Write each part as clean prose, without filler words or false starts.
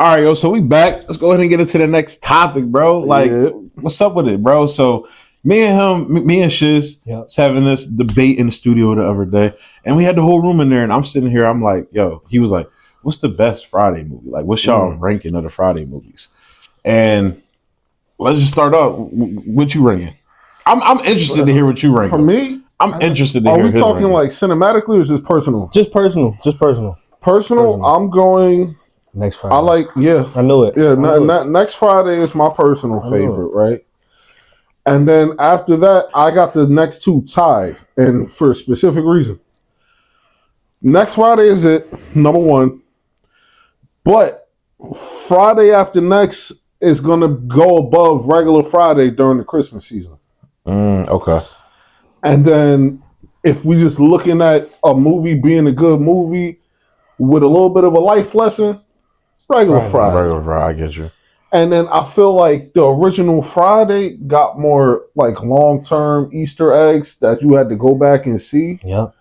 All right, yo. So we back. Let's go ahead and get into the next topic, bro. Like, what's up with it, bro? So me and Shizz was having this debate in the studio the other day, and we had the whole room in there. And I'm sitting here. I'm like, yo. He was like, "What's the best Friday movie? Like, what's y'all ranking of the Friday movies?" And let's just start off. What you ranking? I'm interested to hear what you rank. For me, I'm interested to hear. Are we talking like cinematically or just personal? Just personal. Personal. I'm going next Friday. I like. Yeah, I knew it. Yeah, next Friday is my personal favorite, right? And then after that, I got the next two tied, and for a specific reason. Next Friday is it, number one. But Friday after next is going to go above regular Friday during the Christmas season. Okay. And then if we just looking at a movie being a good movie with a little bit of a life lesson, regular Friday. Regular Friday, I get you. And then I feel like the original Friday got more like long-term Easter eggs that you had to go back and see. Yep.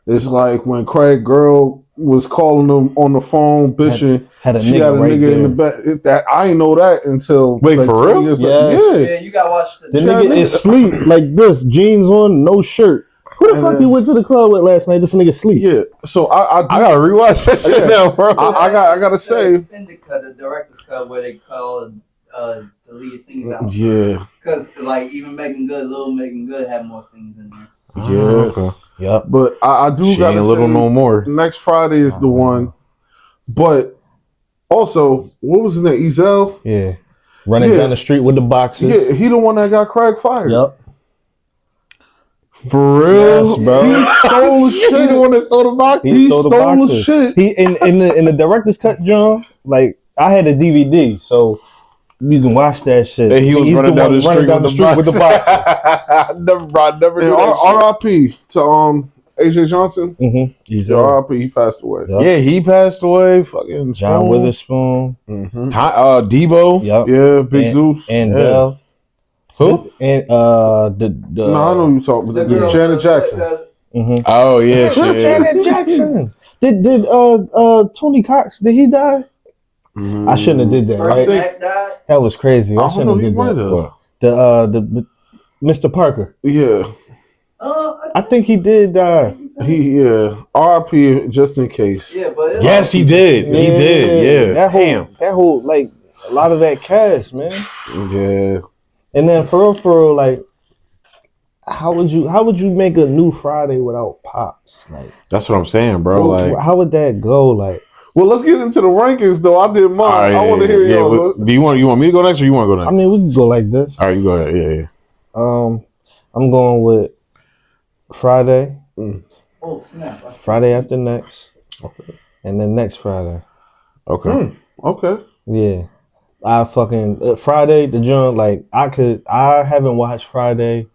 It's like when Craig Girl was calling him on the phone, bitching. Had a she nigga had a right nigga there. in the back. That I didn't know that until wait, like, for real? Years Yes. Yeah, you gotta watch The nigga is sleep like this, jeans on, no shirt. Who the fuck you went to the club with last night? This nigga sleep. Yeah, so I gotta rewatch that shit now, bro. I gotta say, the extended cut, the director's cut, where they call the lead scenes out. Yeah, because like even Megan Good, Little Megan Good had more scenes in there. Yeah, okay. Yep. But I do She gotta ain't say, little no more. Next Friday is the one. But also, what was his name? Ezel? Yeah. Running down the street with the boxes. Yeah, he the one that got Craig fired. Yep. For real, yes, bro. He stole the shit. He the one that stole the boxes. He stole the shit. He in the director's cut, John. Like I had a DVD, so you can watch that shit. And he was running down the street with the boxes. I never did. R.I.P. to AJ Johnson. He's R.I.P. He passed away. Yep. Yeah, he passed away. Fucking John Witherspoon. Debo. Yep. Yeah, Big Zeus. And Bell. Who? And No, I know you talking about the Janet Jackson. Oh yeah, shit. Janet Jackson. Did Tony Cox? Did he die? I shouldn't have did that. Right? That was crazy. I shouldn't have did that. The Mr. Parker. Yeah. I think he did die. R.I.P. just in case. Yeah, but yes, he did. He did. Yeah. That whole like a lot of that cast, man. Yeah. And then for real, like, how would you make a new Friday without Pops? Like, that's what I'm saying, bro. Like, how would that go? Like, well, let's get into the rankings though. I did mine. I want to hear yours. Do you want me to go next, or you want to go next? I mean, we can go like this. All right, you go ahead. Yeah. I'm going with Friday. Oh snap! Friday after next, and then next Friday. Okay. Okay. Yeah. I fucking Friday the joint, like I haven't watched Friday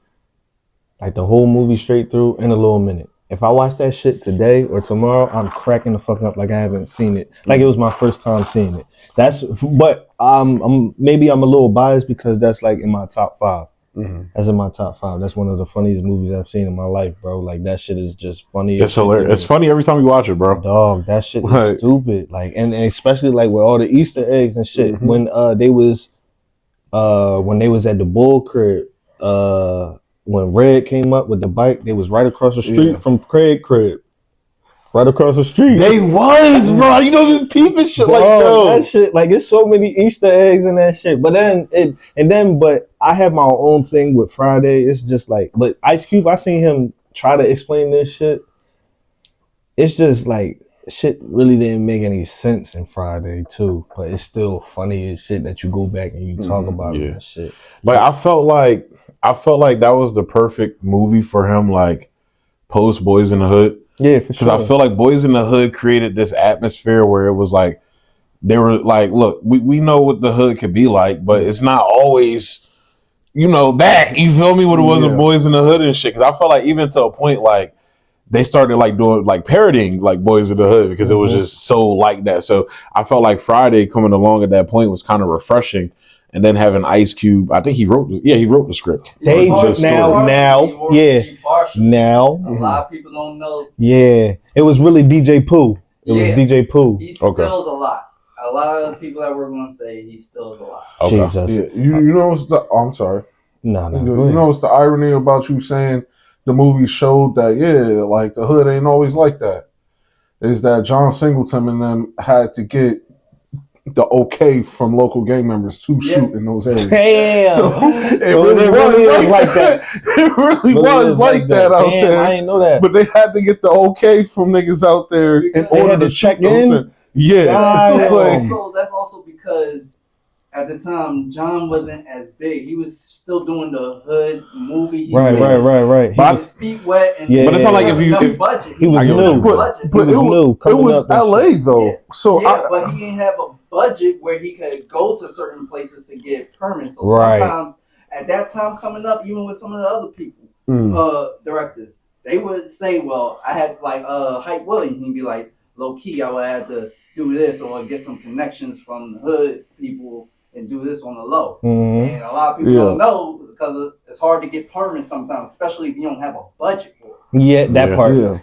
like the whole movie straight through in a little minute. If I watch that shit today or tomorrow, I'm cracking the fuck up like I haven't seen it. Like it was my first time seeing it. But maybe I'm a little biased because that's like in my top 5. That's in my top 5. That's one of the funniest movies I've seen in my life, bro. Like that shit is just funny. It's hilarious. It's funny every time you watch it, bro. Dog, that shit is stupid. Like, and especially like with all the Easter eggs and shit. When they was at the Bull crib, when Red came up with the bike, they was right across the street from Craig crib. Right across the street. They was, bro. You know, just peeping shit like that shit. Like, it's so many Easter eggs and that shit. But but I have my own thing with Friday. It's just like, but Ice Cube, I seen him try to explain this shit. It's just like shit really didn't make any sense in Friday too. But it's still funny as shit that you go back and you talk about it and shit. Like I felt like that was the perfect movie for him. Like post Boys in the Hood. Yeah, for sure. Because I feel like Boys in the Hood created this atmosphere where it was like, they were like, look, we know what the hood could be like, but it's not always, that. You feel me? What it was with Boys in the Hood and shit. Because I felt like even to a point, like, they started like doing, like parodying like Boys in the Hood because it was just so like that. So I felt like Friday coming along at that point was kind of refreshing. And then having Ice Cube, I think he wrote the script. Now. A lot of people don't know. Yeah, it was really DJ Pooh. It was DJ Pooh. He spills a lot. a lot of people that work on say he still is alive. Okay. Jesus. Yeah, you know what's the? Oh, I'm sorry. No, You go ahead. know what's the irony about you saying the movie showed that? Yeah, like the hood ain't always like that. Is that John Singleton and them had to get the okay from local gang members to shoot in those areas. Damn. So it So really was like that. It really was like that out Damn, there. I didn't know that. But they had to get the okay from niggas out there in Because they order had to to check shoot those in? Yeah. Damn. Like, That's also because at the time John wasn't as big. He was still doing the hood movie. Right. He But was His feet wet, and Yeah. But it's not like he if had you- no budget. he was I get what new. you mean. but He was new, it coming was up and LA shit. though. Yeah. So Yeah, but he didn't have a budget where he could go to certain places to get permits. So Right. sometimes at that time coming up, even with some of the other people, directors, they would say, well, I had like Hype Williams, he'd be like, low key, I would have to do this or get some connections from the hood people and do this on the low. Mhm. And a lot of people don't know because it's hard to get permits sometimes, especially if you don't have a budget for it. Yeah, that Yeah. part. Yeah.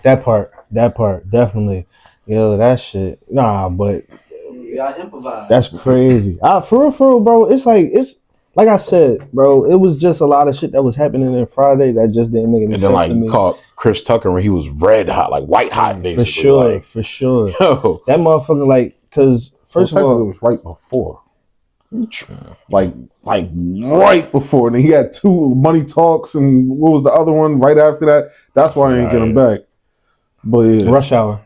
That part, definitely. Yo, that shit. Nah, but You gotta improvise. that's crazy. For real, bro. It's like I said, bro. It was just a lot of shit that was happening in Friday that just didn't make any And sense then like to me. caught Chris Tucker when he was red hot, like white hot, basically. For sure. Yo. That motherfucker, like, cause first of it all, was right before. Like right before. And he had 2 Money Talks and what was the other one right after that? That's why I ain't get him back. But yeah. Rush Hour.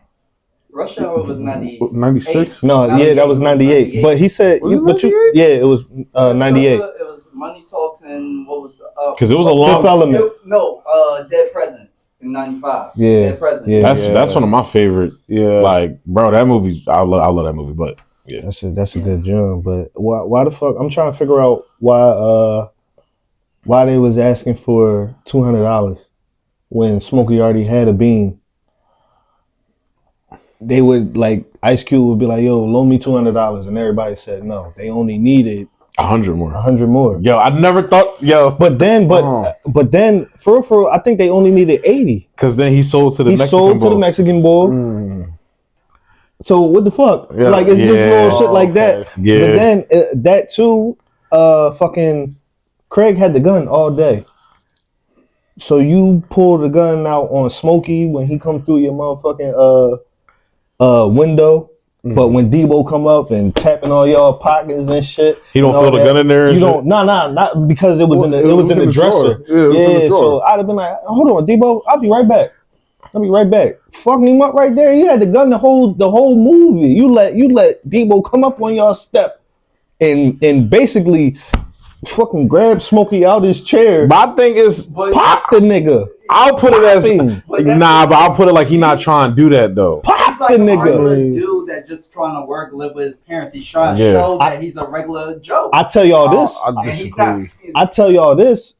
Rush Hour was 96. 96? No, yeah, that was 98. But he said, Was it but 98? yeah, it was 98. It was Money Talks and what was the? Because it was a long. Fifth Element. Dead Presidents in '95. Yeah, Dead Presidents. yeah. That's one of my favorite. Yeah. Like, bro, that movie. I love that movie. But yeah, That's a good job. But why the fuck? I'm trying to figure out why they was asking for $200 when Smokey already had a bean. They would like Ice Cube would be like, "Yo, loan me $200," and everybody said no. They only needed 100 more. 100 more. Yo, I never thought. Yo, But then, for real, I think they only needed 80. because then he sold to the He Mexican sold to boy. the Mexican boy. So what the fuck? Yeah, Like it's just little shit like okay. that. Yeah. But then that too, fucking Craig had the gun all day. So you pull the gun out on Smokey when he come through your motherfucking window. But when Debo come up and tapping all y'all pockets and shit, He don't and all feel the that, gun in there and You shit? don't. Not because it was Well, in the it was in the dresser. drawer. Yeah, it was in the drawer. So I'd have been like, hold on, Debo, I'll be right back. Fucking him up right there. He had the gun the whole movie. You let Debo come up on your step and basically fucking grab Smokey out his chair. My thing is, Pop the nigga. I'll put it as Popping. But that's but I'll put it like he not trying to do that though. He's Pop like the a nigga. regular dude that just trying to work, live with his parents. He's trying to Yeah. show that he's a regular Joe. I tell y'all this. I and he's disagree. not. I tell y'all this.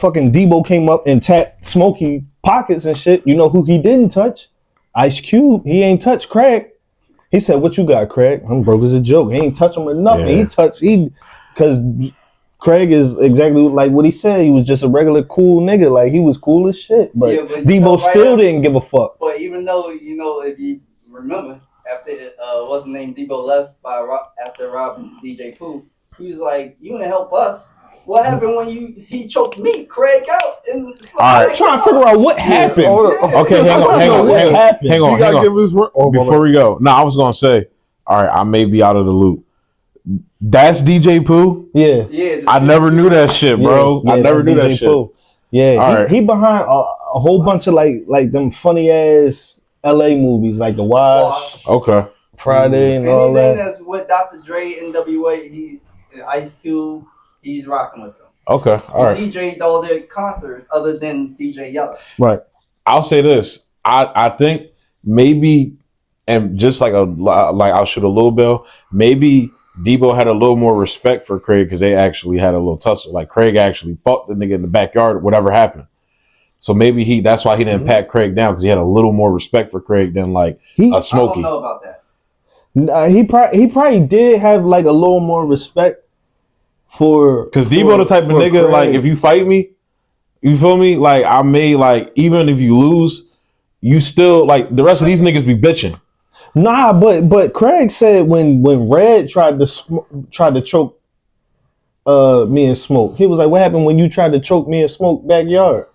Fucking Debo came up and tapped Smokey pockets and shit. You know who he didn't touch? Ice Cube. He ain't touched Craig. He said, "What you got, Craig?" I'm broke as a joke. He ain't touch him or nothing. Yeah. Because Craig is exactly like what he said. He was just a regular cool nigga. Like he was cool as shit. But, Yeah, but you Debo know, right still after- didn't give a fuck. But even though if you remember after what's the name Debo left after robbing DJ Pooh, he was like, "You didn't help us. What happened when he choked me, Craig, out?" All right. I'm trying to figure out what happened. hold on. Okay, hang on. What happened? Hang You on. gotta give his word. Oh, my Before we go, I was gonna say, all right, I may be out of the loop. That's DJ Pooh. Yeah. Yeah, I never knew that shit, bro. Yeah, I never that's knew that DJ shit. Pooh. Yeah, All right. he behind a whole bunch of like them funny ass LA movies like The Wash, Okay. Friday, and all anything that. that's with Dr. Dre, NWA, he Ice Cube, he's rocking with them. Okay. All right. He DJ'd all their concerts other than DJ Yella. Right. I'll say this. I think maybe, and just like I'll shoot a little bell. Maybe Debo had a little more respect for Craig because they actually had a little tussle. Like Craig actually fought the nigga in the backyard, whatever happened. So maybe that's why he didn't pat Craig down because he had a little more respect for Craig than like He a Smokey. I don't know about that. he probably did have like a little more respect for Because Debo the type of for nigga, Craig. like if you fight me, you feel me? Like I may like even if you lose, you still like the rest of these niggas be bitching. Nah, but Craig said when Red tried to choke me and Smoke, he was like, "What happened when you tried to choke me and Smoke backyard?"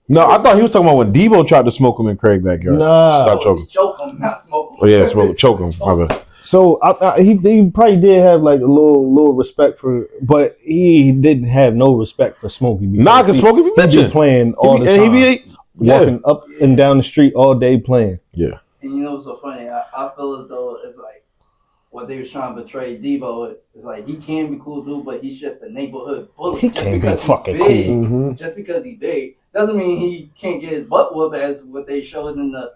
No, I thought he was talking about when Debo tried to smoke him in Craig backyard. Nah, Stop choking. Choke him, not smoke him. Oh yeah, choke him. My bad. so he probably did have like a little respect for, but he didn't have no respect for Smokey. Nah, because Smokey be he bitching. be playing all the time. And he be walking up and down the street all day playing. Yeah. And you know what's so funny? I feel as though it's like what they was trying to portray Debo. It's like he can be cool dude, but he's just a neighborhood bully. He just can't be because fucking he's big, cool. Mm-hmm. Just because he's big doesn't mean he can't get his butt whooped as what they showed in the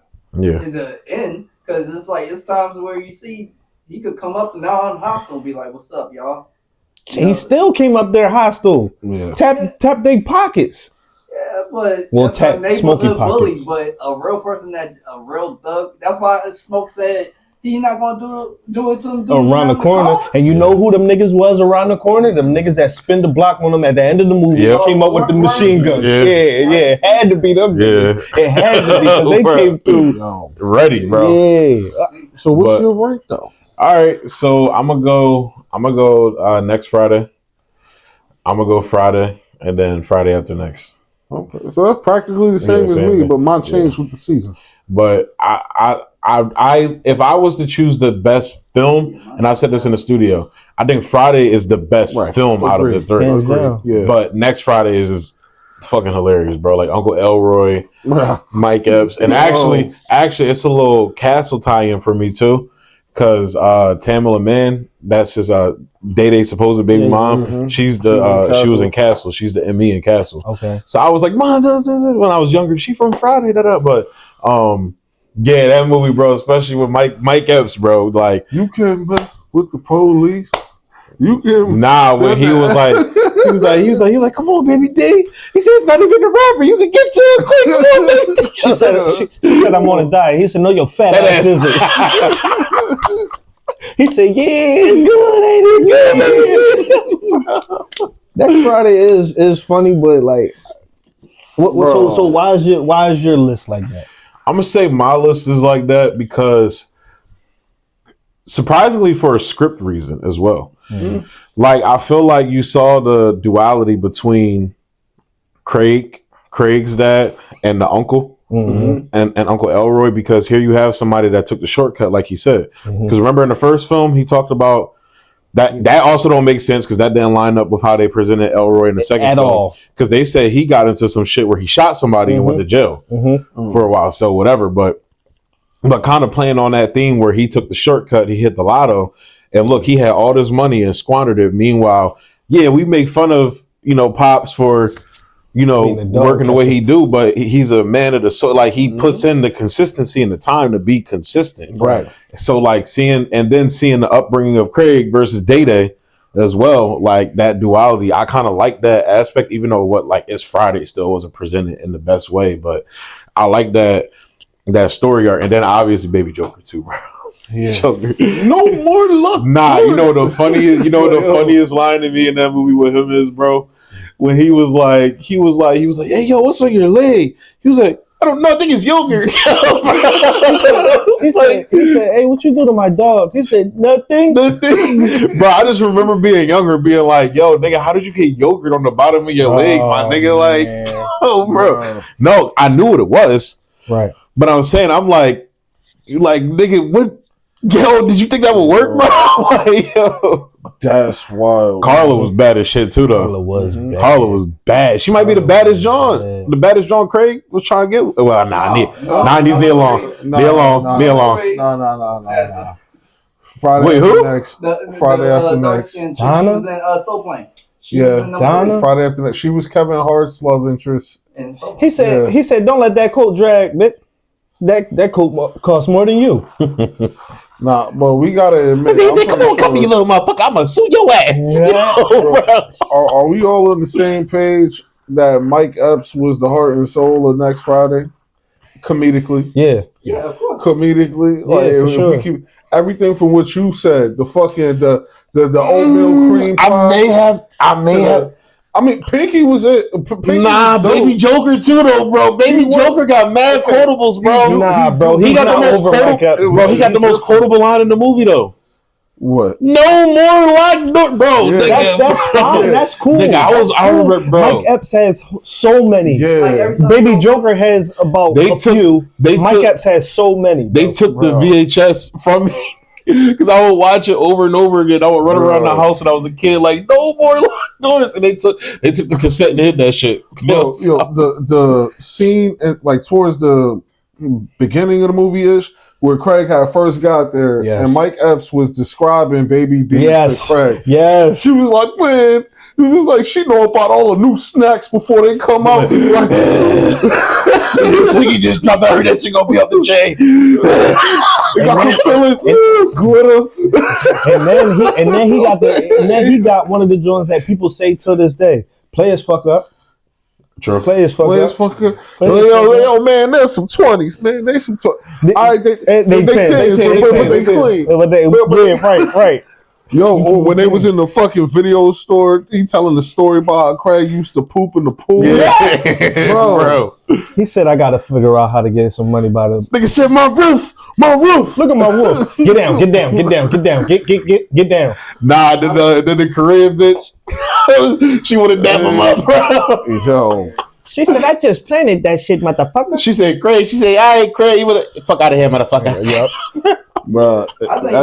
end. Because it's like it's times where you see he could come up now on hostile and be like, "What's up, y'all?" He still came up there hostile. Yeah. Tap their pockets. Yeah, but Well, that's a Smokey neighborhood bully, pockets. but a real person that a real thug. That's why Smoke said he's not gonna do it to him Around the corner, and you know who them niggas was around the corner? Them niggas that spin the block on them at the end of the movie. Yep. Came up with the machine guns. Yeah. Yeah, it had to be them niggas. It had to be because they came through ready, bro. Yeah. So what's your rank though? All right, so I'm gonna go next Friday. I'm gonna go Friday and then Friday after next. Okay, so that's practically the same as me, but mine changed with the season. But I if I was to choose the best film, and I said this in the studio, I think Friday is the best film out of the three. Hands down. Yeah. But next Friday is fucking hilarious, bro. Like Uncle Elroy, Mike Epps, and actually, it's a little Castle tie-in for me too, because Tamala Mann, that's his Day supposed baby mom. Mm-hmm. She's the she was in Castle. She's the ME in Castle. Okay. So I was like, Mom, when I was younger, she from Friday, but yeah, that movie, bro, especially with Mike Epps, bro, like you can mess with the police. You can when he was like, come on, baby D. He said it's not even a rapper. You can get to it quick. Come on, baby. She said I'm gonna die. He said, no, your fat ass is it. He said, yeah, it's good, ain't it good? Next Friday is funny, but like, so why is your list like that? I'm gonna say my list is like that because surprisingly for a script reason as well. Mm-hmm. Like I feel like you saw the duality between Craig's dad and the uncle. Mm-hmm. And Uncle Elroy, because here you have somebody that took the shortcut, like he said. Because remember in the first film, he talked about that also don't make sense because that didn't line up with how they presented Elroy in the second at film. All. Because they said he got into some shit where he shot somebody and went to jail for a while. So whatever, but kind of playing on that theme where he took the shortcut, he hit the lotto, and look, he had all this money and squandered it. Meanwhile, yeah, we make fun of Pops for working the way he do, but he's a man of the soul. Like he puts in the consistency and the time to be consistent. Right. So like seeing the upbringing of Craig versus Day as well, like that duality, I kind of like that aspect, even though it's Friday still wasn't presented in the best way, but I like that story arc. And then obviously Baby Joker too, bro. Yeah. Joker. No more luck. Nah, the funniest line to me in that movie with him is, bro, when he was like, hey, yo, what's on your leg? He was like, I don't know, I think it's yogurt. he said, hey, what you do to my dog? He said, nothing. Bro, I just remember being younger, being like, yo, nigga, how did you get yogurt on the bottom of your leg, my nigga? Man. Like, oh, bro. No, I knew what it was. Right. But I'm saying, I'm like, you like, nigga, what? Yo, did you think that would work, bro? Like, yo. That's wild. Carla was bad as shit too, though. Carla was bad. She might be the baddest John. The baddest John Craig was trying to get. Well, needs knee along. No. Friday. Wait, who? Friday after next. Donna was in Soul Plane. Donna. Friday after next. She was Kevin Hart's love interest. He said, don't let that coat drag, bitch. That coat costs more than you. Nah, but we gotta admit. He said, come here, you little motherfucker. I'm gonna sue your ass. Yeah. Are we all on the same page that Mike Epps was the heart and soul of Next Friday? Comedically. Yeah, of course. Comedically. Yeah, like, for if sure. we keep everything from what you said, the fucking the oatmeal cream pie. I mean, Pinky was it. Pinky Nah, was dope. Baby Joker too though, bro. Baby Joker got mad quotables, bro. Nah, bro, he he's got the not most over Mike Epps, bro. He got the most quotable line in the movie though. What? No more like, bro. Yeah. Nigga, That's fine. Yeah. That's cool. Nigga, I remember, bro. Mike Epps has so many. Yeah. Like, every time Baby Joker has about a few. Mike Epps has so many. Bro. They took the VHS from me. Because I would watch it over and over again. I would run around the house when I was a kid, like no more locked doors. And they took the cassette and hid that shit. Bro, the scene like towards the beginning of the movie ish where Craig had first got there, and Mike Epps was describing Baby D to Craig. Yes, she was like, man. It was like she know about all the new snacks before they come out. Twiggy just dropped out. That shit gonna be up the chain. Glitter. And then he got one of the joints that people say to this day: "Players fuck up." True. Players fuck up. Yo, man, there's some 20s, man. They some 20s. They clean. Right. Yo, when they was in the fucking video store, he telling the story about how Craig used to poop in the pool. Yeah. Bro. He said, I gotta figure out how to get some money by this. Nigga said, my roof. Look at my roof. Get down. Get down. Nah, then the Korean bitch, she would have dapped him up, bro. Yo. She said, I just planted that shit, motherfucker. She said, Craig. She said, all right, Craig, you would have fuck out of here, motherfucker. Yep. Bro, I think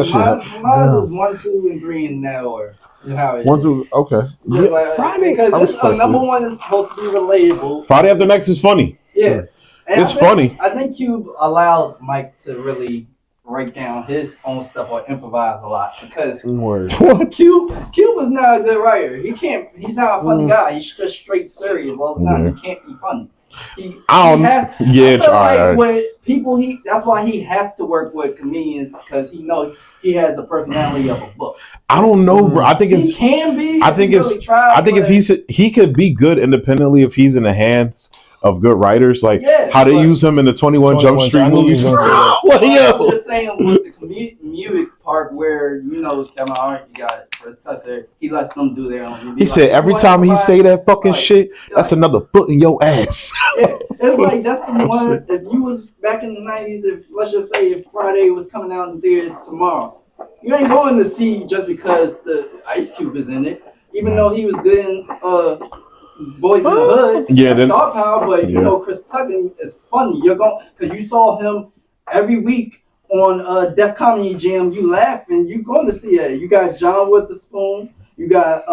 mine is 1, 2, and 3 in that order. How it 1, 2, okay. Like, Friday, because number one is supposed to be relatable. Friday After Next is funny. Yeah, and it's funny. I think Cube allowed Mike to really break down his own stuff or improvise a lot because Cube is not a good writer. He's not a funny guy. He's just straight serious all the time. He can't be funny. With people, that's why he has to work with comedians because he knows he has the personality of a book. I don't know, bro. I think he can be. I think it's. Really tries, I think if he could be good independently if he's in the hands of good writers, like how they use him in the 21 Jump Street movies. I'm just saying with the music part where Kevin Hart, you got Chris Tucker, he lets them do their own. He said every time he say that fucking shit, that's another foot in your ass. Yeah, it's like that's the one. If you was back in the 90s, if let's just say if Friday was coming out in theaters tomorrow, you ain't going to see just because the Ice Cube is in it, even though he was good in Boys in the Hood. Yeah, then Star Power, but Chris Tucker is funny. You're going because you saw him every week on Def Comedy Jam. You laughing, you going to see it. You got John Witherspoon, you got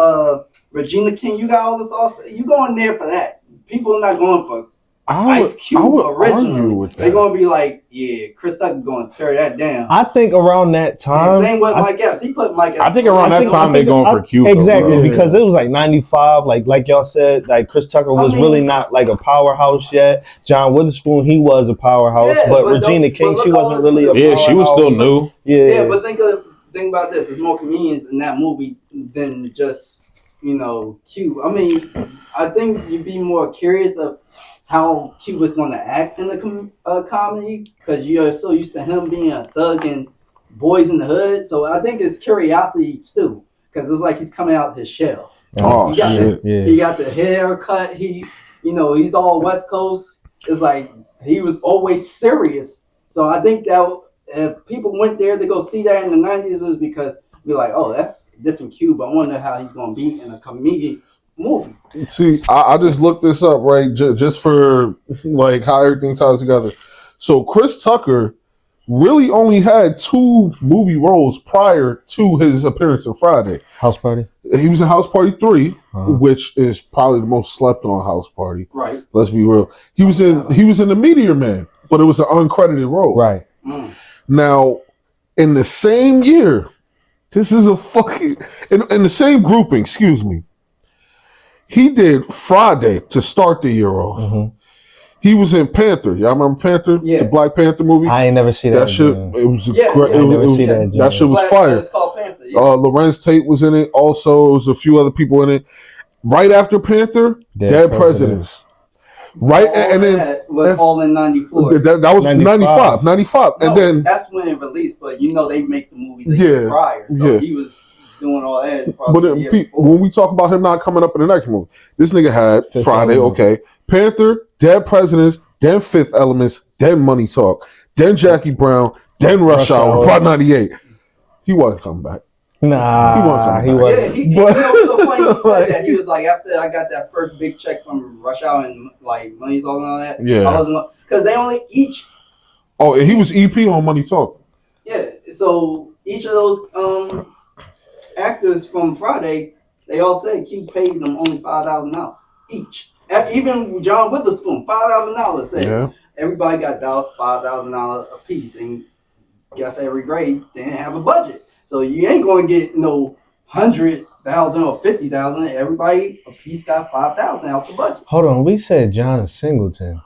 Regina King, you got all this awesome. You going there for that? People are not going for Ice Cube originally. They're going to be like, yeah, Chris Tucker going to tear that down. I think around that time. Same with Mike Epps. He put Mike Epps. I think around that time they're going for Cube. Exactly, because it was like 95, like y'all said, like Chris Tucker was really not like a powerhouse yet. John Witherspoon, he was a powerhouse, but Regina King, she wasn't really a powerhouse. Yeah, she was still new. Yeah, but think about this. There's more comedians in that movie than just, Cube. I mean, I think you'd be more curious of how Cube was going to act in the comedy because you're so used to him being a thug and Boys in the Hood. So I think it's curiosity too because it's like he's coming out his shell. Oh, shit. He got the haircut. He's all West Coast. It's like he was always serious. So I think that if people went there to go see that in the 90s, it was because we're like, oh, that's a different Cube. I wonder how he's going to be in a comedic movie. See, I just looked this up, right, just for like how everything ties together. So Chris Tucker really only had 2 movie roles prior to his appearance on Friday. House Party? He was in House Party 3, which is probably the most slept on House Party. Right. Let's be real. He was in The Meteor Man, but it was an uncredited role. Right. Now, in the same year, this is a fucking in the same grouping, excuse me. He did Friday to start the year off. Mm-hmm. He was in Panther. Y'all remember Panther? Yeah. The Black Panther movie? I ain't never seen that. That shit, it was that shit was fire. It's called Panther. Lorenz Tate was in it. Also, there was a few other people in it. Right after Panther, Dead Presidents. Right, and then was all in 94. That was 95. No, And then that's when it released, but they make the movies a year prior. So he was doing all that. But when we talk about him not coming up in the next movie, this nigga had Fifth Friday, Element. okay, Panther, Dead Presidents, then Fifth Elements, then Money Talk, then Jackie Brown, then Rush Hour, Part 98. He wasn't coming back. Nah, he Yeah, wasn't. you know what's so funny? He said that he was like, after I got that first big check from Rush Hour and like Money Talk and all that. Yeah. I wasn't, because they only each. Oh, he was EP on Money Talk. Yeah, so each of those actors from Friday, they all said Q paid them only $5,000 each. Even John Witherspoon, $5,000 said everybody got $5,000 a piece, and F. Every Grade didn't have a budget, so you ain't going to get no 100,000 or 50,000. Everybody a piece got 5,000 out the budget. Hold on, we said John Singleton.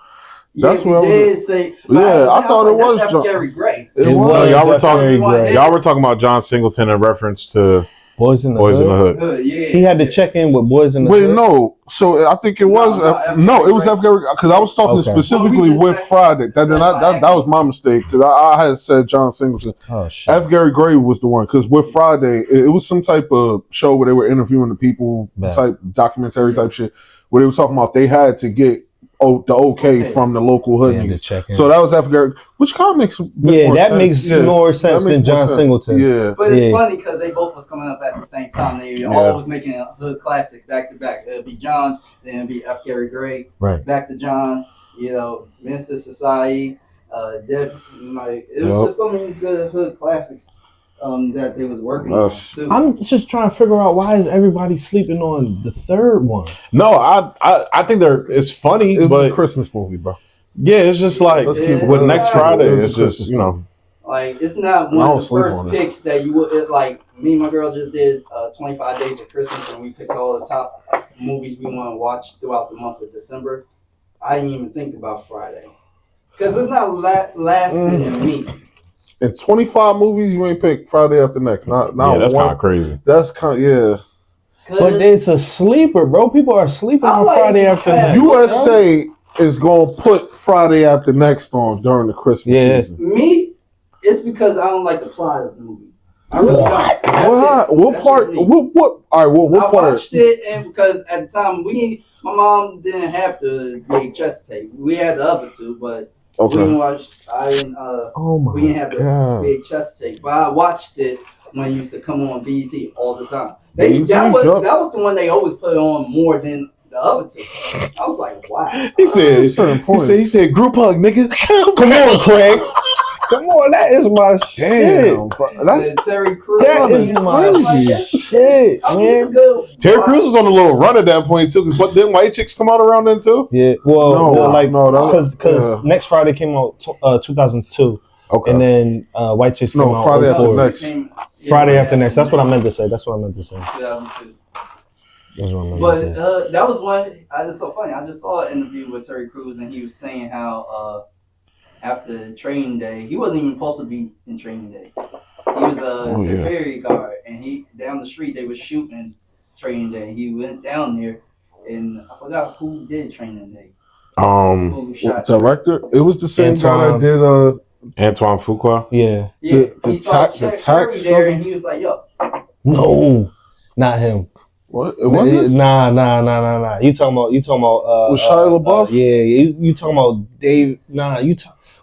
That's yeah, what we did say. I thought it was F. John. Gary Gray. It was. No, y'all were Gary Gray. y'all were talking about John Singleton in reference to Boys in the Boys in the Hood. Hood. Yeah. He had to check in with Boys in the Wait, Hood. no. So I think it was No, it was F. Gary, because I was talking Okay. specifically with Friday. That was my mistake, because I had said John Singleton. Oh shit. F. Gary Gray was the one, because with Friday it was some type of show where they were interviewing the people, type documentary type shit, where they were talking about they had to get the okay from the local hood Yeah, to niggas. check in. So that was F. Gary, which kind of makes more that sense. makes more sense That makes than more John sense. Singleton. Yeah. But it's Yeah. funny because they both was coming up at the same time. They all was making a hood classic back to back. It'd be John, then it'd be F. Gary Gray. Right. Back to John, Minister Society, it was just so many good hood classics that they was working on too. I'm just trying to figure out, why is everybody sleeping on the third one? No, I think it's funny, It was but a Christmas movie, bro. yeah, it's just like with next Friday, it's just like it's not one of the first picks that you would like. Me and my girl just did 25 Days of Christmas, and we picked all the top movies we want to watch throughout the month of December. I didn't even think about Friday because it's not lasting in me. In 25 movies, you ain't picked Friday After Next. Not that's one. kind of crazy. That's kind of, But it's a sleeper, bro. People are sleeping on Friday After Next. USA is going to put Friday After Next on during the Christmas season. Me, it's because I don't like the plot of the movie. I really don't. What part? What? All right. What I part? watched it, and because at the time my mom didn't have the VHS tape. We had the other two, but we didn't watch. We didn't have the VHS tape. But I watched it when it used to come on BET all the time. That was the one they always put on more than the other two. I was like, wow. He said, group hug, nigga. Come on, Craig. Come on, that is my shit. That's Terry Crews. That is my shit, man. Terry Crews was on a little run at that point too, because didn't White Chicks come out around then too? Yeah, because Next Friday came out 2002. Okay, and then White Chicks came out Friday After Next. Friday After Next. That's what I meant to say. 2002. That's what I meant but to say. that was one. It's so funny. I just saw an interview with Terry Crews, and he was saying how after Training Day, he wasn't even supposed to be in Training Day. He was a security guard, and he down the street they was shooting Training Day. He went down there, and I forgot who did Training Day. Who shot director? It was the same guy that did Antoine Fuqua. Yeah. He saw Terry there, and he was like, "Yo, no, not him." What? It wasn't? Nah. You talking about with Shia LaBeouf? You talking about Dave? Nah,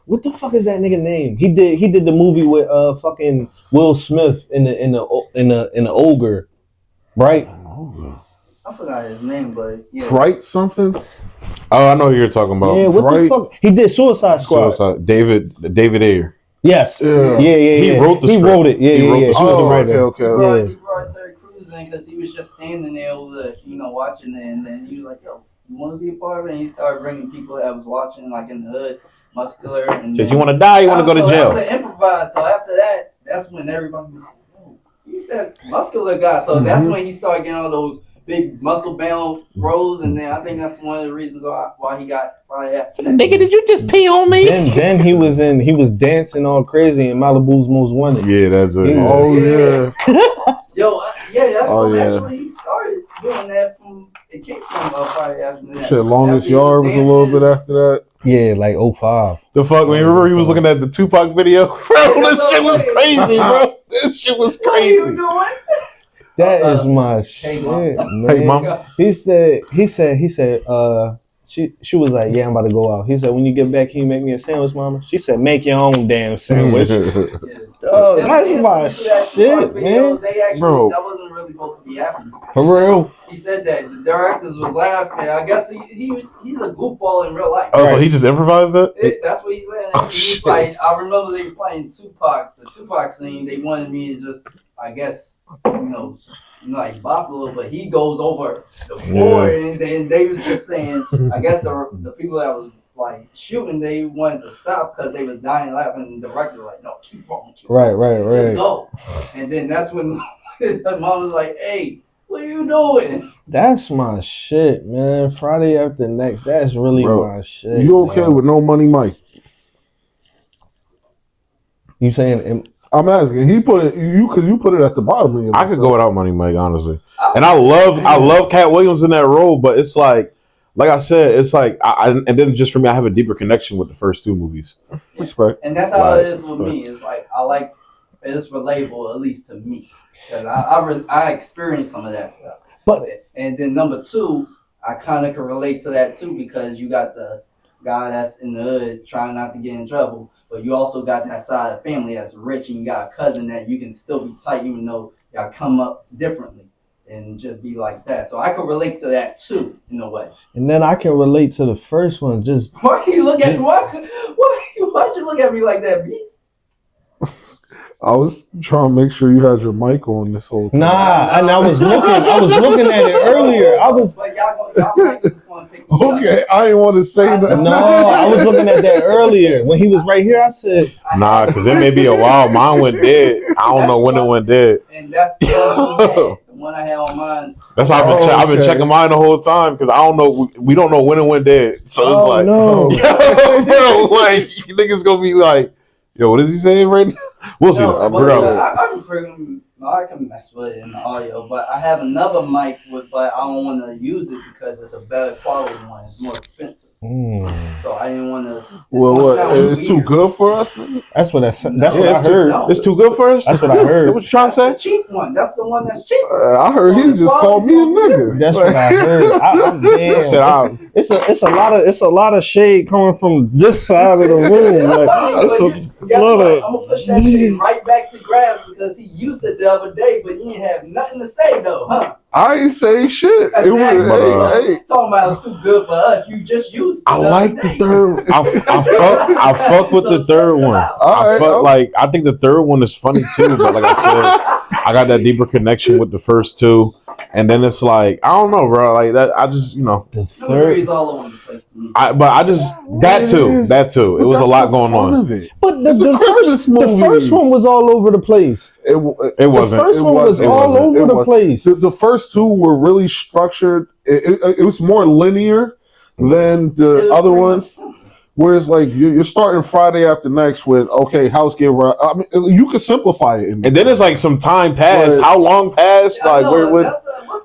what the fuck is that nigga name? He did the movie with fucking Will Smith in the ogre, right? I forgot his name, but yeah. Bright something. Oh, I know who you're talking about. Yeah, what the fuck? He did Suicide Squad. David Ayer. Yes. Yeah. He wrote the script. He wrote it. Yeah. She was the writer. Okay. He brought Terry Crews in because he was just standing there, watching it, and then he was like, "Yo, you want to be a part of it?" And he started bringing people that was watching, like in the hood, Muscular. And said, "You want to die? You want to go to jail?" That was an improvise. So after that, that's when everybody was like, "Oh, he's that Muscular guy." So that's when he started getting all those big muscle bound roles, and then I think that's one of the reasons why he got Friday After Next. Nigga, did you just pee on me? Then he was dancing all crazy in Malibu's Most Wanted. Yeah, that's it. That's when actually he started doing that. It came from Friday After Next. Shit, Longest Yard was a little bit after that. Yeah, like 05. The fuck, man. Remember he was looking at the Tupac video? Bro, this shit was crazy, bro. This shit was crazy. What are you doing? That is my shit, man. Hey, mom. He said, she was like, yeah, I'm about to go out. He said, when you get back, can you make me a sandwich, mama? She said, make your own damn sandwich. That's my shit, man. They actually, Bro. that wasn't really supposed to be happening. For real? He said that the directors was laughing. I guess he's a goofball in real life. Oh, so he just improvised that? That's what he's saying. Oh, He's shit. like, I remember they were playing Tupac, the Tupac scene. They wanted me to just, I guess, like bop a little, but he goes over the floor, and then they was just saying, I guess the people that was like shooting, they wanted to stop because they was dying laughing, and the director was like, no, keep on, Right. just go. And then that's when the mom was like, hey, what are you doing? That's my shit, man. Friday after next, that's really my shit. You okay with No Money Mike? You saying? I'm asking. He put it because you put it at the bottom of your list. I could go without Money Mike, honestly. And I love Cat Williams in that role, but it's like I said, it's like and then just for me, I have a deeper connection with the first two movies. Respect. And that's how it is with me. It's like it's relatable, at least to me, because I experienced some of that stuff. And then number two, I kind of can relate to that too, because you got the guy that's in the hood trying not to get in trouble, but you also got that side of the family that's rich, and you got a cousin that you can still be tight even though y'all come up differently and just be like that. So I can relate to that too, in a way. And then I can relate to the first one. Just why'd you look at me like that, Beast? I was trying to make sure you had your mic on this whole time. And I was looking at it earlier. But y'all might just want to pick me up. Okay, I didn't want to say that. No, I was looking at that earlier. When he was right here, I said, Nah, because it may be a while. Mine went dead. I don't know when it went dead. And that's the one I had on mine. That's why I've been checking mine the whole time, because I don't know. We don't know when it went dead. So it's like, no. yo, bro, like you niggas gonna be like, yo, what is he saying right now? We'll see. I can mess with it in the audio, but I have another mic but I don't want to use it because it's a better quality one. It's more expensive, so I didn't want to. Well, what? It's too good for us, nigga? That's what I heard. It's too good for us. That's what I heard. What you trying to say? The cheap one. That's the one that's cheap. I heard he just called me a nigga. That's what I heard. It's a lot of shade coming from this side of the room. Like, I'm gonna push that shit right back to grab because he used it the other day, but you didn't have nothing to say though, huh? I ain't say shit. Exactly. Hey. Talking about it's too good for us. You just used it. I like the third. I fuck with the third one. I think the third one is funny too. But like I said, I got that deeper connection with the first two, and then it's like I don't know, bro. Like that, I just the third is all over the place to me. That too. It was a lot going on. But the first one was all over the place. It wasn't. The first one was all over the place. The first two were really structured. It was more linear than the other ones. Whereas, like, you're starting Friday after next with, okay, house get right. I mean, you could simplify it. And then it's like some time passed. How long passed? Like, what's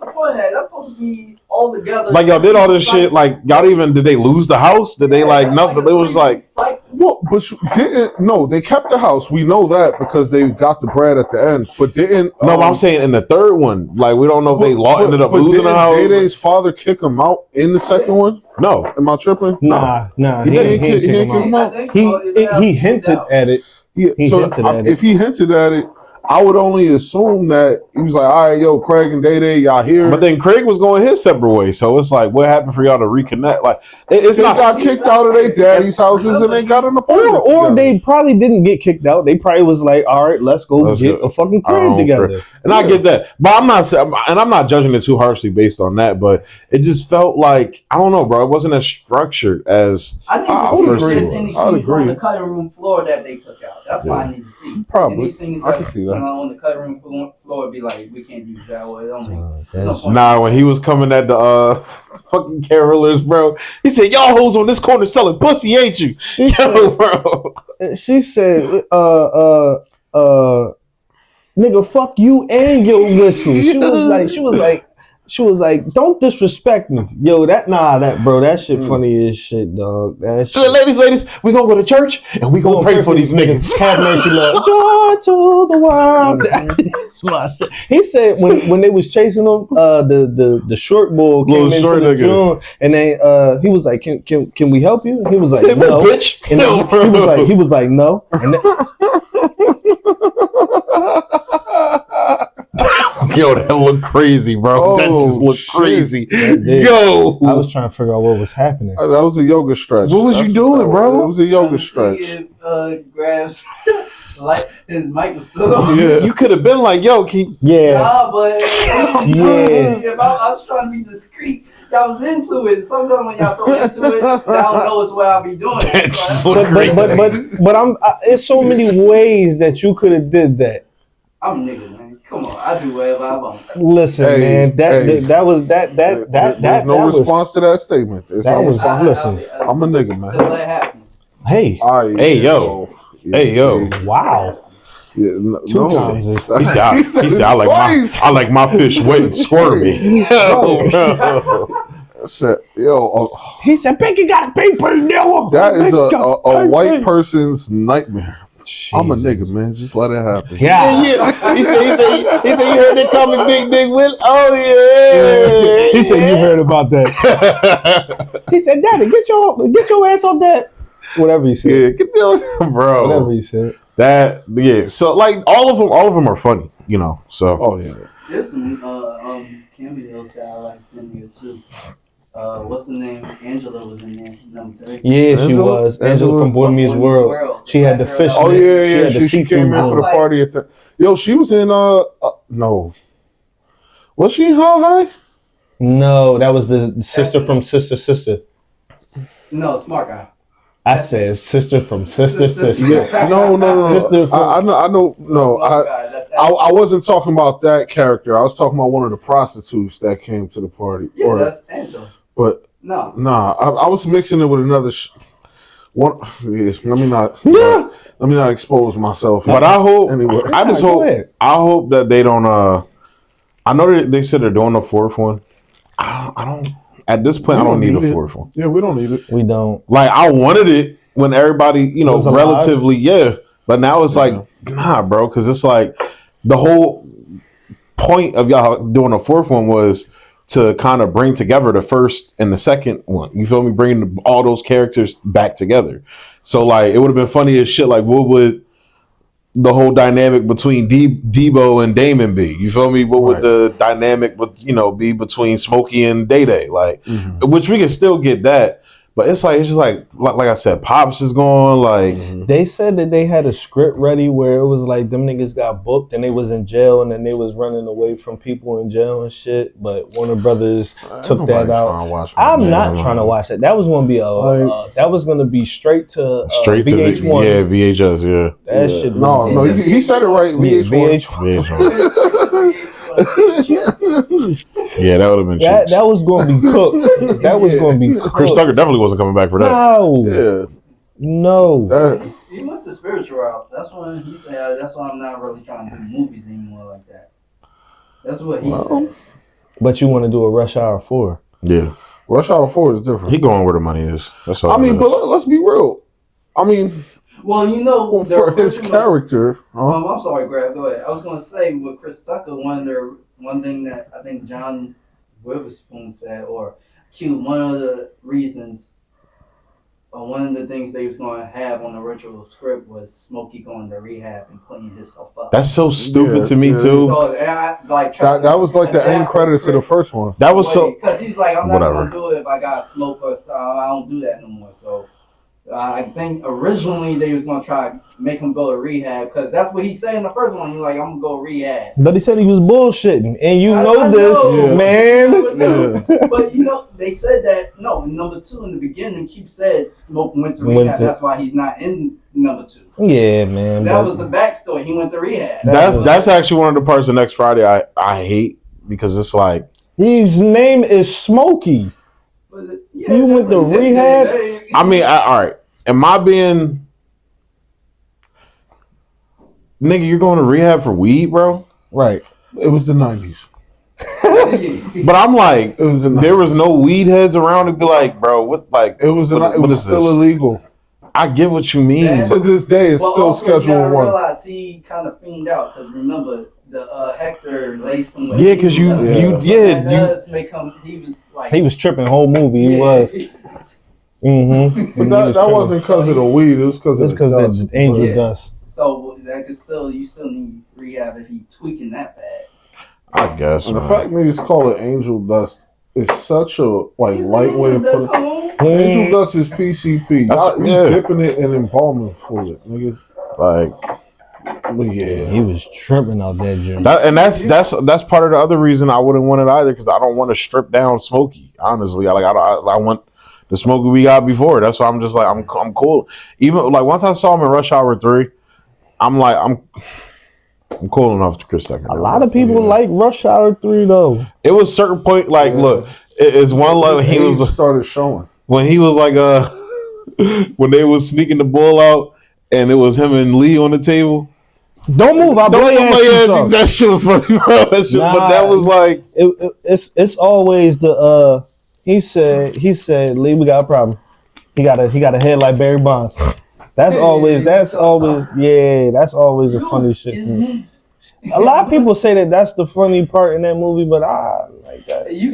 the point of that? That's supposed to be all together. Like, y'all did all this shit. Like, did they lose the house? Did they, like, nothing? It was like. Well, but they kept the house. We know that because they got the bread at the end. But didn't. No, but I'm saying in the third one, like, we don't know if they ended up losing the house. Did Day-Day's father kick him out in the second one? No. Am I tripping? Nah. He didn't kick him out. He hinted at it. If he hinted at it, I would only assume that he was like, all right, yo, Craig and Day-Day, y'all here. But then Craig was going his separate way. So it's like, what happened for y'all to reconnect? Like, it's they not. got kicked out of their daddy's houses and they got an apartment. Or they probably didn't get kicked out. They probably was like, all right, let's get a fucking crib together. And I get that. But I'm not judging it too harshly based on that. But it just felt like, I don't know, bro. It wasn't as structured as. I would agree. Any scenes on the cutting room floor that they took out. That's what I need to see. Probably. I can see that. On the cutting room floor, it'd be like, we can't use that. Or when he was coming at the fucking carolers, bro, he said, y'all hoes on this corner selling pussy, ain't you? She said, nigga, fuck you and your whistle. She was like, She was like, "Don't disrespect me, yo." That shit funny as shit, dog. That So, shit. ladies, we gonna go to church and we gonna pray for these niggas. Have mercy, Lord. Joy to the world. That's my shit. He said when they was chasing him, the short bull came Little into short the nigga. joint, and they he was like, "Can we help you?" He was like, Say, "No." bitch. And then he was like, "No." And Yo, that look crazy, bro. That just looked shit. crazy. That did. Yo, I was trying to figure out what was happening. That was a yoga stretch. What was you doing, bro? It was a yoga See stretch. if grabs like his mic was still on. Yeah. you could have been like, yo, keep. Yeah. Nah, but Yeah. if I was trying to be discreet, y'all was into it. Sometimes when y'all so into it, y'all don't know it's what I'll be doing. That just So look crazy. But it's so many ways that you could have did that. I'm a nigga, man. Come on, I do whatever I want. Listen, Hey, man, that was There's no response to that statement. There's that no was- response. listen, I'm a nigga, Just man. let it happen. Hey, Hey, yo. Yeah, Hey, yo. see. wow. Yeah, Two times is He said, I like my fish wet and squirmy. He said, Pinky got a paper, nigga. That is a white person's nightmare. I'm a Jesus. nigga, man. Just let it happen. Yeah. He said, you heard they call me Big Dick Willie? Oh, yeah. He said you heard about that. He said, "Daddy, get your ass off that." Whatever he said. Yeah, get the bro. Whatever he said. That, yeah. So, like, all of them are funny, you know, so. Oh yeah. There's some cameos that I liked in here too. What's the name? Angela was in there. Number 3. Yeah, she Angela? was. Angela from Boy Meets World. She had the fish. Oh yeah, yeah. had the She see-through came in for the joint. party at the. Yo, she was in no. Was she in How High? No, that was the sister from Sister. No, Smart Guy. I said sister from Sister. Yeah. No. Sister from- I know. No, Smart Guy. That's I wasn't talking about that character. I was talking about one of the prostitutes that came to the party. Yeah, that's Angela. But No. nah, I was mixing it with another. One. Yes, let me not expose myself. But I hope, Anyway. I just Go hope, ahead. I hope that they don't, I know they said they're doing a 4th one. I don't, at this point, I don't need a 4th one. Yeah, we don't need it. We don't. Like, I wanted it when everybody, you know, Was alive? relatively, yeah. But now it's like, nah, bro, because it's like the whole point of y'all doing a 4th one was to kind of bring together the first and the second one. You feel me? Bringing all those characters back together. So, like, it would have been funny as shit. Like, what would the whole dynamic between Debo and Damon be? You feel me? What would the dynamic, be between Smokey and Day Day? Like, which we can still get that. But it's just like I said, Pops is gone. Like, They said that they had a script ready where it was like them niggas got booked and they was in jail and then they was running away from people in jail and shit. But Warner Brothers took that out. I'm not trying to watch that. That was gonna be that was gonna be straight to VH1. Yeah, VHS. Yeah, that shit. No, he said it right. VH1. Yeah, that would have been cheap. That was gonna be cooked. That was gonna be cooked. Chris Tucker definitely wasn't coming back for that. No. He went the spiritual route. That's when he said, that's why I'm not really trying to do movies anymore like that. That's what he says. But you want to do a Rush Hour 4. Yeah. Rush Hour 4 is different. He going where the money is. That's all. I mean, but let's be real. I mean, well, you know, for his character. I'm sorry, Greg. Go ahead. I was going to say with Chris Tucker, one thing that I think John Witherspoon said, or Q, one of the reasons, or one of the things they was going to have on the original script was Smokey going to rehab and cleaning himself up. That's so stupid to me too. So that was like the end credits of the first one. That was so because he's like, I'm not whatever. going to do it if I got smoke or stuff. I don't do that no more. So I think originally they was going to try to make him go to rehab because that's what he said in the first one. He's like, I'm going to go rehab. But he said he was bullshitting. And I know this, man. But you know, they said that, no, in number 2 in the beginning, Keep said Smoke went to rehab. That's why he's not in number 2. Yeah, man. That was the backstory. He went to rehab. That's actually one of the parts of Next Friday I hate because it's like his name is Smokey. Yeah, you went to rehab? I mean, all right. Am I being nigga? You're going to rehab for weed, bro? Right. It was the 90s. But I'm like, there was no weed heads around to be like, bro, what? Like, it was still illegal. I get what you mean. To this day, it's still Schedule 1. Realize he kind of fiended out because remember the Hector laced him. Yeah, because you make him. He was tripping the whole movie. He was. But that wasn't because of the weed. It was because of the angel dust. So that you still need rehab if he tweaking that bad. I guess. And the fact niggas call it angel dust is such a light way to put it. Angel dust is PCP. You dipping it in embalming fluid, niggas. He was tripping out there, Jim. That's part of the other reason I wouldn't want it either, because I don't want to strip down Smokey. Honestly, I want the Smokey we got before. That's why I'm just like I'm cool. Even like once I saw him in Rush Hour 3, I'm like I'm cool enough to Chris Tucker. A lot of people like Rush Hour 3 though. It was certain point look, it's one level he was started showing when he was like when they was sneaking the ball out and it was him and Lee on the table. Don't move! I'll blow your ass. That shit was funny, bro. But that was like it's always the he said Lee, we got a problem. He got a head like Barry Bonds. That's always a funny shit. A lot of people say that's the funny part in that movie, but I like that. You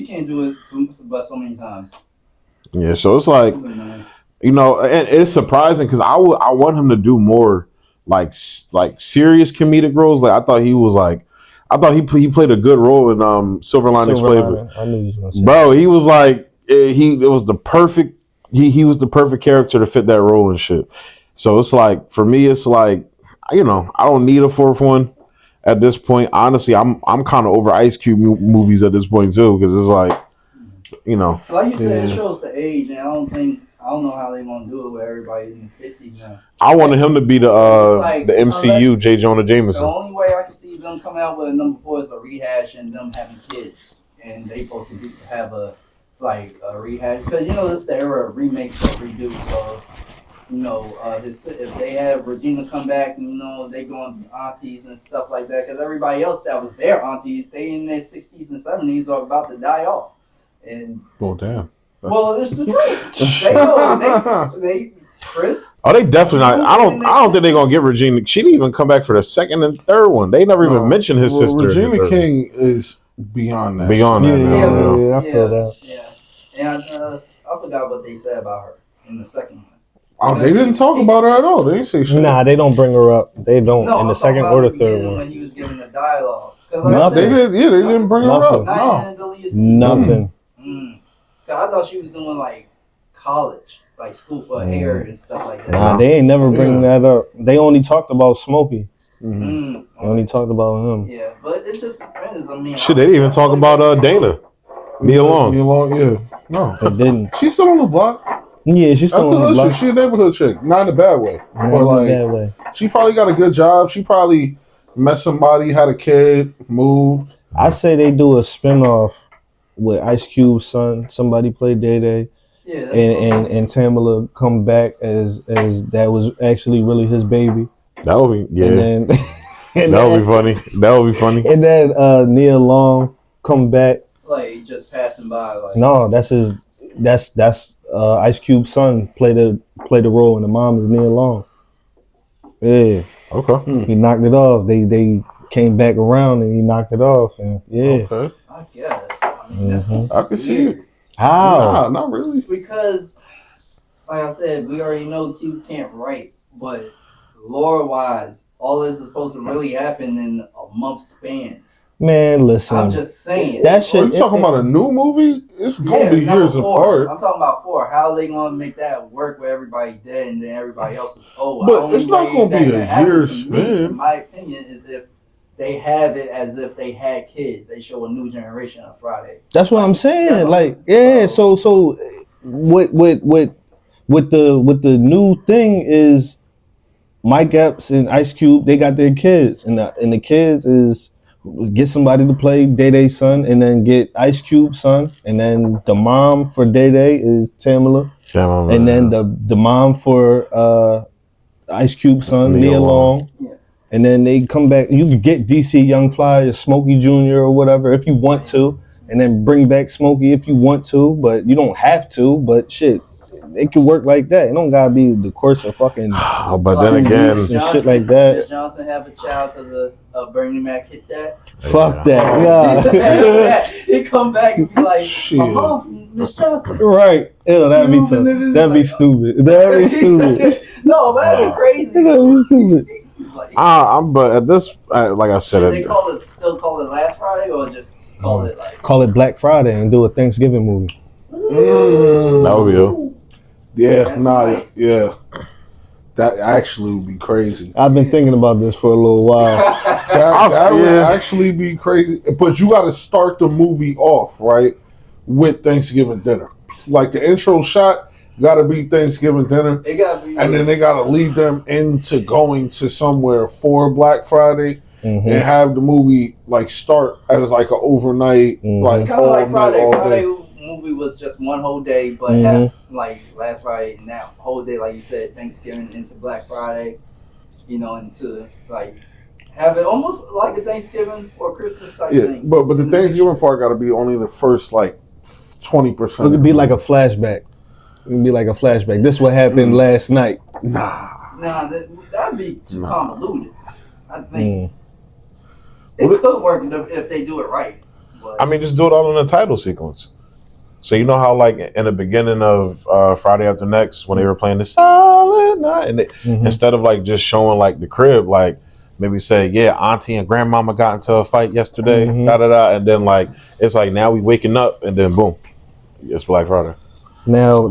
can't do it but so many times. Yeah, so it's like and it's surprising because I want him to do more like serious comedic roles. Like I thought he played a good role in Silver Linings Playbook. I knew you was gonna say bro, he was like he was the perfect character to fit that role and shit. So it's like for me, it's like I don't need a fourth one at this point. Honestly, I'm kind of over Ice Cube movies at this point too, because it's like like you said, it shows the age, and I don't know how they want to do it with everybody in the 50s now. I wanted him to be the MCU J. Jonah Jameson. The only way I can see them coming out with a number 4 is a rehash and them having kids, and they supposed to have a rehash because this is the era of remakes or redo. So if they have Regina come back and they going aunties and stuff like that, because everybody else that was their aunties, they in their 60s and 70s are about to die off. And damn. Well, it's the truth. They Chris. Oh, they definitely not. I don't think they're gonna get Regina. She didn't even come back for the second and third one. They never even mentioned his sister. Regina King is beyond that. Beyond that. Yeah, I feel that. Yeah, and I forgot what they said about her in the second one. Oh, they didn't talk about her at all. They didn't say shit. Nah, they don't bring her up. They don't in the second or the third one. When he was giving the dialogue. Nothing. They didn't bring her up. Nothing. I thought she was doing like college, like school for hair and stuff like that. Nah, they ain't never bring that up. They only talked about Smokey. They only talked about him. Yeah, but it just depends. I mean, shit, they didn't even talk about Dana. Nia Long, yeah. No, they didn't. She's still on the block. Yeah, she's still on the block. She's a neighborhood chick, not in a bad way. Bad way. She probably got a good job. She probably met somebody, had a kid, moved. I say they do a spinoff with Ice Cube's son. Somebody play Day Day. Yeah, and Tamala come back as that was actually really his baby. That would be And then that would be funny. That would be funny. And then Nia Long come back. Like just passing by. Like no, that's Ice Cube's son played the role, and the mom is Nia Long. Yeah. Okay. He knocked it off. They came back around and he knocked it off, and Okay. I guess. I mean, that's I can see it. How? Nah, not really. Because, like I said, we already know Cube can't write, but lore-wise, all this is supposed to really happen in a month span. Man, listen. I'm just saying. That shit. Are you talking about a new movie? It's gonna be years apart. I'm talking about 4. How are they gonna make that work where everybody dead and then everybody else is old? But it's not gonna be a year span. In my opinion, is if they have it as if they had kids. They show a new generation on Friday. That's what I'm saying. Like, yeah. So with the new thing is Mike Epps and Ice Cube. They got their kids, and the kids is get somebody to play Day Day's son, and then get Ice Cube's son, and then the mom for Day Day is Tamala, and then the mom for Ice Cube's son, Nia Long. Yeah. and then they come back. You could get DC Young Fly or Smokey Jr. or whatever if you want to, and then bring back Smokey if you want to, but you don't have to. But shit, it could work like that. It don't gotta be the course of fucking. But then again, and shit like that. Miss Johnson have a child because of Bernie Mac hit that. Fuck that. Yeah. He come back and be like, Shit. my mom's Miss Johnson. Right. Ew, that'd be tough. That'd be stupid. That'd be stupid. No, that'd be crazy. That'd be stupid. Like, but at this, like I should said, they still call it Last Friday or just call it like? Call it Black Friday and do a Thanksgiving movie. that would be it. Yeah, That's nah, nice. yeah. That actually would be crazy. I've been thinking about this for a little while. That would actually be crazy. But you got to start the movie off, right, with Thanksgiving dinner. Like the intro shot got to be Thanksgiving dinner. It gotta be, And then they got to lead them into going to somewhere for Black Friday Mm-hmm. and have the movie like start as like an overnight, like kind of all like night, Friday. all Friday day. movie was just one whole day, but have like Last Friday and that whole day, like you said, Thanksgiving into Black Friday, into like have it almost like a Thanksgiving or Christmas type Yeah, thing. but the Thanksgiving part got to be only the first like 20%. It could be like a flashback. It could be like a flashback. This what happened last night. Nah. Nah, that'd be too convoluted. I think it could work if they do it right. But I mean, just do it all in the title sequence. So you know how, like, in the beginning of Friday After Next, when they were playing the Silent Night, and instead of like just showing like the crib, like maybe say, yeah, Auntie and Grandmama got into a fight yesterday, and then like it's like now we waking up, and then boom, it's Black Friday. Now,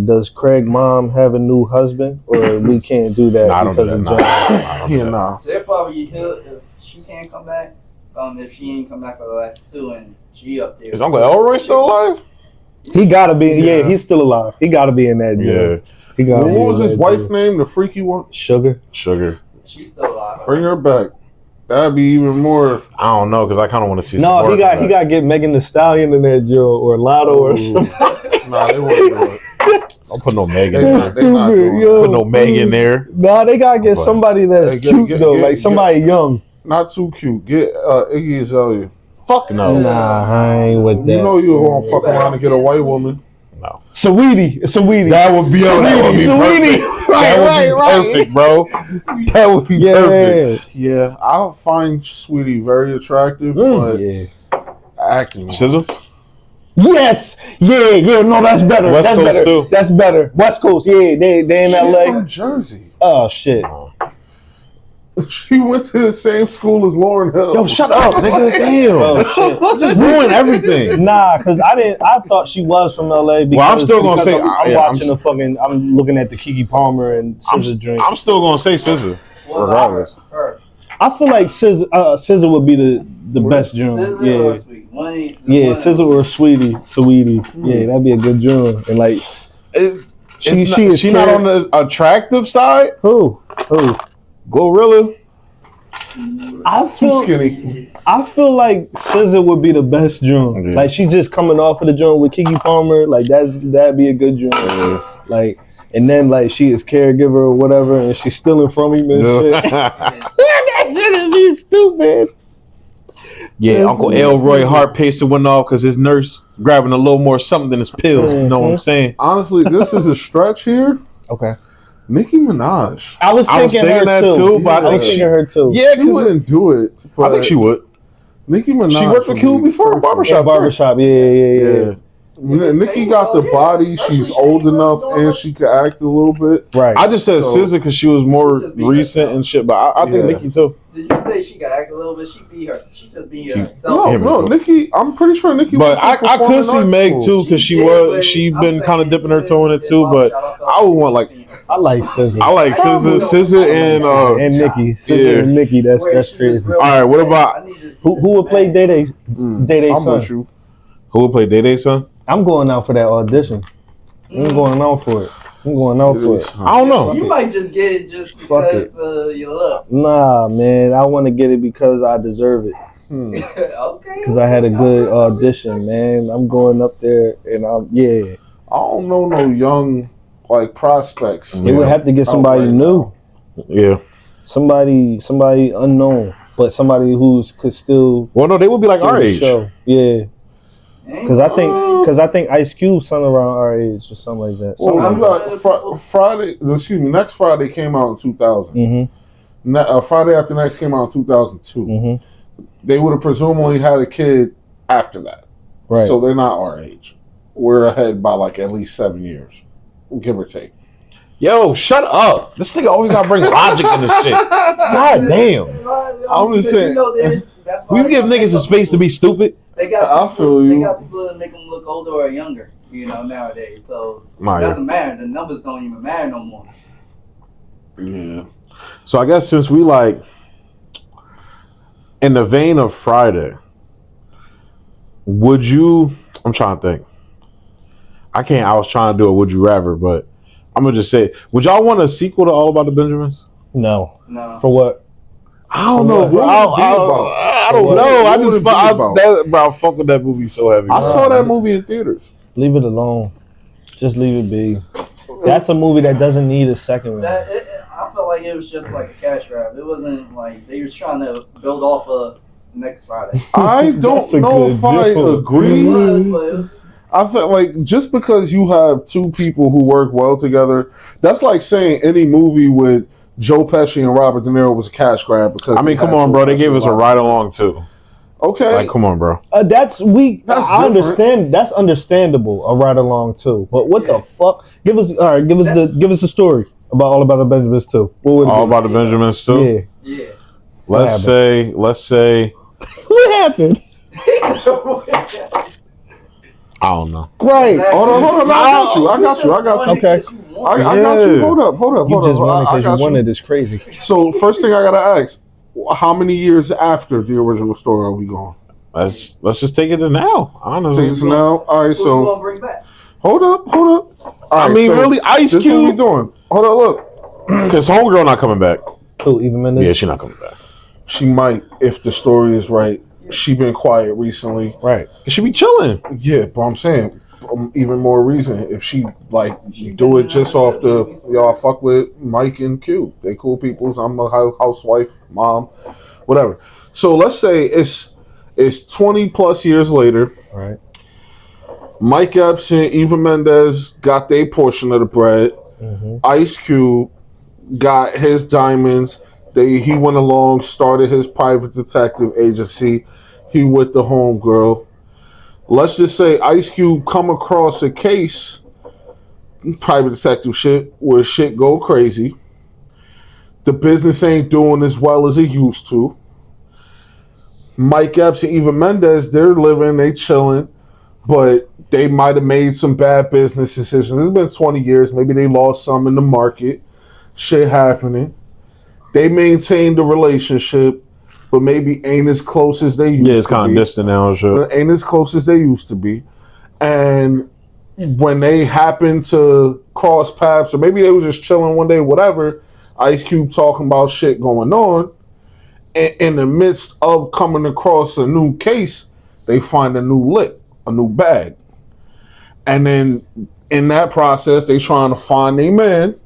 does Craig mom have a new husband, or we can't do that Nah, I don't do because that. of John? Yeah, nah. they're probably if she can't come back. If she ain't come back for the last two, and she up there. Is Uncle Elroy still alive? He gotta be. Yeah, he's still alive. He gotta be in that. Yeah. He gotta be What was in his that wife's deal. name? The freaky one? Sugar. She's still alive. Bring her back. That'd be even more. I don't know, because I kind of want to see. some No, more he got of that. to get Megan Thee Stallion in that joint or Lotto or something. Nah, they won't do it. Don't put no Meg in They there. not- they not doing Stupid, it. yo. Put no Meg in there. Nah, they gotta get But- somebody that's Hey, cute get- though, get- like somebody young. Not too cute. Get Iggy Azalea. Fuck no. Nah, I ain't with that. You know you gonna fuck around and get a white woman. Sweetie. That would be Sweetie. That would be perfect, bro. That would be perfect. Yeah, I'll find Sweetie very attractive, but Yeah. acting. Scissor? Yes. Yeah. No, that's better. West that's Coast better. too. That's better. West Coast. Yeah, they in She's LA. from Jersey. Oh shit. She went to the same school as Lauryn Hill. Yo, shut up, nigga. Damn. Oh shit. Just ruin everything. Nah, cause I thought she was from LA. Because, Well, I'm still gonna because say- I'm yeah, watching I'm looking at the Kiki Palmer and SZA drink. I'm still gonna say Scissor, Well, regardless. her. I feel like SZA would be the best joint. Scissor Yeah. or Sweet? Yeah, SZA or Sweetie. Yeah, that'd be a good joint. And like She not on the attractive side. who? Glorilla. I Too feel skinny. like SZA would be the best joint. Yeah. Like she just coming off of the joint with Kiki Palmer. Like that'd be a good joint. Like and then like she is caregiver or whatever, and she's stealing from him and shit. That shit be stupid. Yeah, Uncle Elroy heart pacer went off because his nurse grabbing a little more something than his pills. You know what I'm saying? Honestly, this is a stretch here. Okay. Nicki Minaj. I was thinking her that too. too, but I was thinking her too. Yeah, She wouldn't do it. I think she would. Nicki Minaj. She worked for would Q be before, perfect. barbershop. Barbershop. Yeah. Yeah. Nicki got the body. She's old enough and she can act a little bit. Right. I just said So- SZA because she was more recent and shit, but I think Yeah. Nicki too. Did you say she could act a little bit? She be her. She just be herself. No, Nicki. I'm pretty sure Nicki. But went to I could performing see arts Meg school. too because she I'm been kind of saying dipping her toe in it too. in But barbershop, I would want like I like SZA. I like SZA and Nicki. SZA yeah. and Nicki. That's crazy. All right, what about- Who would play Day Day's I'm son? with you. who would play Day Day son? I'm going out for that audition. I'm going out for it. I don't know. You might just get it just Fuck because you look. Nah, man. I want to get it because I deserve it. Okay. Because I had a good audition, man. I'm going up there and I don't know no young like prospects. They would have to get somebody right new. Yeah, somebody unknown, but somebody who's could still. Well, no, they would be like our age. Show. Yeah. Because I think Ice Cube son around our age or something like that. Well, Friday, excuse me, next Friday came out in 2000. Mm-hmm. Friday After Next came out in 2002. Mm-hmm. They would have presumably had a kid after that. Right. So they're not our age. We're ahead by like at least 7 years, give or take. Yo, shut up. This nigga always gotta bring logic in this shit. God damn. I'm just saying. We give niggas a space to be stupid. They got people, They got people that make them look older or younger, nowadays. So it doesn't matter. The numbers don't even matter no more. Yeah. So I guess since we like in the vein of Friday, would you? I'm trying to think. I was trying to do a would you rather, but I'm gonna just say, would y'all want a sequel to All About the Benjamins? No. For what? I don't know, bro. I don't know. I fuck with that movie so heavy. I saw that movie in theaters. Leave it alone. Just leave it be. That's a movie that doesn't need a second one. I felt like it was just like a cash grab. It wasn't like they were trying to build off of next Friday. I don't know if I agree. I felt like just because you have two people who work well together, that's like saying any movie with Joe Pesci and Robert De Niro was a cash grab. Because come on, bro. They gave us a ride along too. Okay, like come on, bro. I understand. That's understandable. A ride along too. But what the fuck? Give us the story about All About the Benjamins too. All About the Benjamins too. Yeah. Let's say. What happened? I don't know. Right. Hold on. I got you. Okay. I got you. Hold up. You just won it because you wanted. It's crazy. So first thing I gotta ask: how many years after the original story are we going? Let's just take it to now. Honestly, take it to now. All right. So gonna bring back? Hold up. All right, really, Ice Cube. This what we doing? Hold on, look. Because homegirl not coming back. Who? Even Mendes? Yeah, she's not coming back. She might if the story is right. She been quiet recently. Right. She be chilling. Yeah, but I'm saying even more reason if she do it just off the y'all fuck with Mike and Q. They cool peoples. I'm a housewife, mom, whatever. So let's say it's 20 plus years later. Right. Mike Epps and Eva Mendes got their portion of the bread. Mm-hmm. Ice Cube got his diamonds. He went along, started his private detective agency. He with the homegirl. Let's just say Ice Cube come across a case, private detective shit, where shit go crazy. The business ain't doing as well as it used to. Mike Epps and Eva Mendes, they're living, they chilling, but they might have made some bad business decisions. It's been 20 years. Maybe they lost some in the market. Shit happening. They maintained the relationship, but maybe ain't as close as they used to be. Yeah, it's kind of distant now. Sure. Ain't as close as they used to be. And when they happen to cross paths, or maybe they was just chilling one day, whatever, Ice Cube talking about shit going on, in the midst of coming across a new case, they find a new lick, a new bag. And then in that process, they trying to find a man,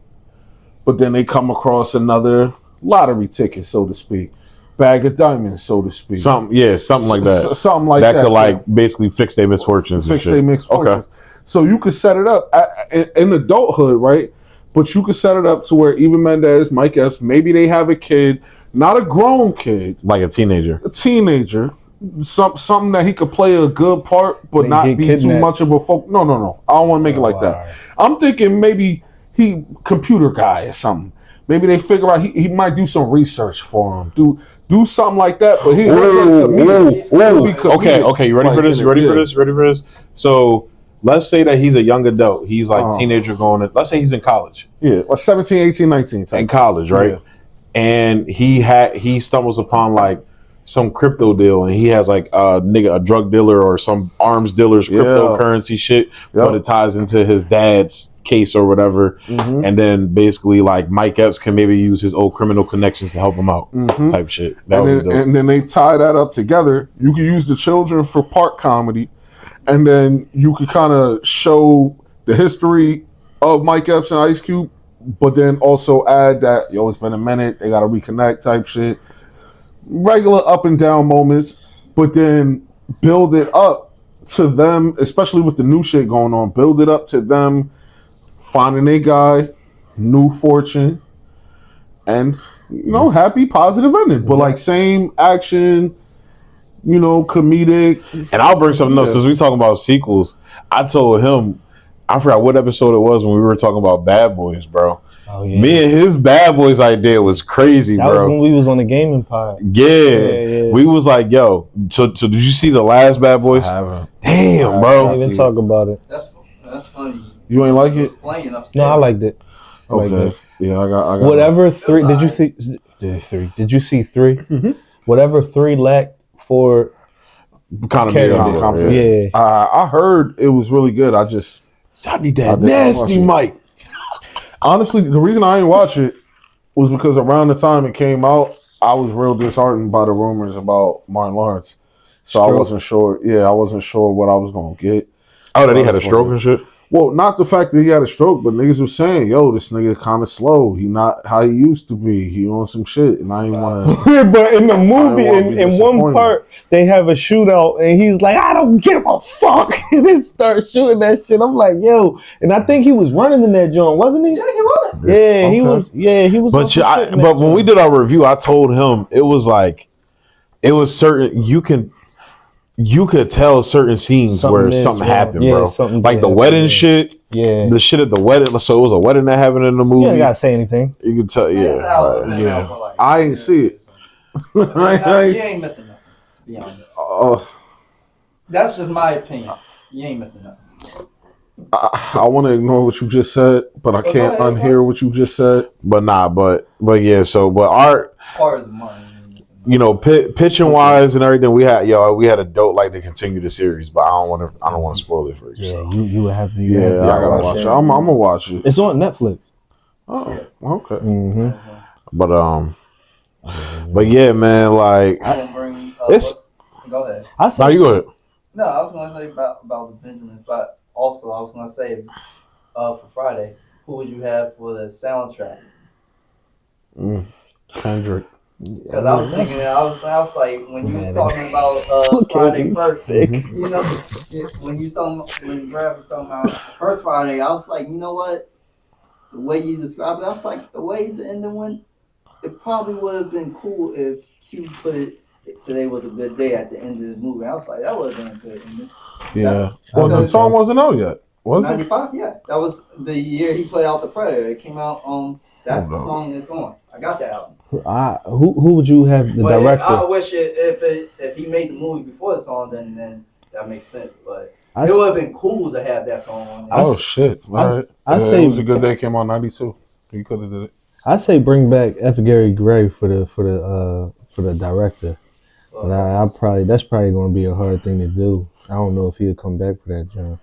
but then they come across another lottery ticket, so to speak, bag of diamonds, so to speak. Something like that. Something like that. That could basically fix their misfortunes. Okay. So you could set it up in adulthood, right? But you could set it up to where even Mendes, Mike Epps, maybe they have a kid, not a grown kid, like a teenager. Something that he could play a good part, but not be too much of a folk. No. I don't want to make it like that. I'm thinking maybe he computer guy or something. Maybe they figure out he might do some research for him. Do something like that. But okay. You ready for this? Ready for this? So let's say that he's a young adult. He's like teenager going to, let's say he's in college. Yeah, like 17, 18, 19. In college, right? Yeah. And he stumbles upon like some crypto deal, and he has like a drug dealer or some arms dealer's cryptocurrency shit, but it ties into his dad's case or whatever. Mm-hmm. And then basically like Mike Epps can maybe use his old criminal connections to help him out, type shit. And then they tie that up together. You can use the children for part comedy, and then you could kind of show the history of Mike Epps and Ice Cube but then also add that, yo, it's been a minute, they got to reconnect type shit. Regular up and down moments, but then build it up to them, especially with the new shit going on, build it up to them finding a guy, new fortune, and, happy, positive ending. But like same action, comedic. And I'll bring something up since we talking about sequels. I told him, I forgot what episode it was when we were talking about Bad Boys, bro. Oh, yeah. Me and his Bad Boys idea was crazy, that bro. That was when we was on the gaming pod. Yeah. We was like, yo, so did you see the last Bad Boys? I haven't. Damn, bro. I didn't even talk about it. That's funny. You ain't like it? Playing upstairs. No, I liked it. Okay. Yeah, I got whatever three. Did you see? Three. Did you see 3? Mm-hmm. Whatever 3 lacked for. Kind of yeah. I heard it was really good. I need that nasty mic. Honestly, the reason I didn't watch it was because around the time it came out, I was real disheartened by the rumors about Martin Lawrence. So I wasn't sure. Yeah, I wasn't sure what I was gonna get. Oh, that he had a stroke and shit? Well, not the fact that he had a stroke, but niggas was saying, yo, this nigga kind of slow. He not how he used to be. He on some shit. And I ain't want to... But in the movie, in one part, they have a shootout, and he's like, I don't give a fuck. And then starts shooting that shit. I'm like, yo. And I think he was running in that joint, wasn't he? Yeah, he was. Yeah, okay. He was. Yeah, he was. But when we did our review, I told him it was like, it was certain, you could tell certain scenes where something happened, bro. Like the wedding shit. Yeah. The shit at the wedding. So it was a wedding that happened in the movie. You ain't gotta say anything. You can tell, yeah. I ain't see it. You ain't missing nothing, to be honest. That's just my opinion. You ain't missing nothing. I want to ignore what you just said, but I can't unhear what you just said. But yeah, but our... Part of mine. Pitching wise and everything, we had a dope like to continue the series, but I don't want to spoil it for you. Yeah, you would have to. I gotta watch it. I'm gonna watch it. It's on Netflix. Oh, okay. Mm-hmm. But yeah, man, like it's. Go ahead. You go ahead. No, I was gonna say about the Benjamins, but also I was gonna say for Friday, who would you have for the soundtrack? Kendrick. Because I was thinking, I was like, when you was talking about Friday first, when Brad was talking about first Friday, I was like, you know what? The way you described it, I was like, the way the ending went, it probably would have been cool if Q put it, today was a good day at the end of the movie. I was like, that would have been a good ending. Yeah. Well, the song wasn't out yet, was it? 95, yeah. That was the year he put out The Predator. It came out, that's the song it's on. I got that album. Who would you have the director? I wish if he made the movie before the song, then that makes sense. But it would have been cool to have that song on there. Oh shit! All right. I say it was a good day. Came on 92. You could have did it. I say bring back F. Gary Gray for the director. But that's probably going to be a hard thing to do. I don't know if he'll come back for that job.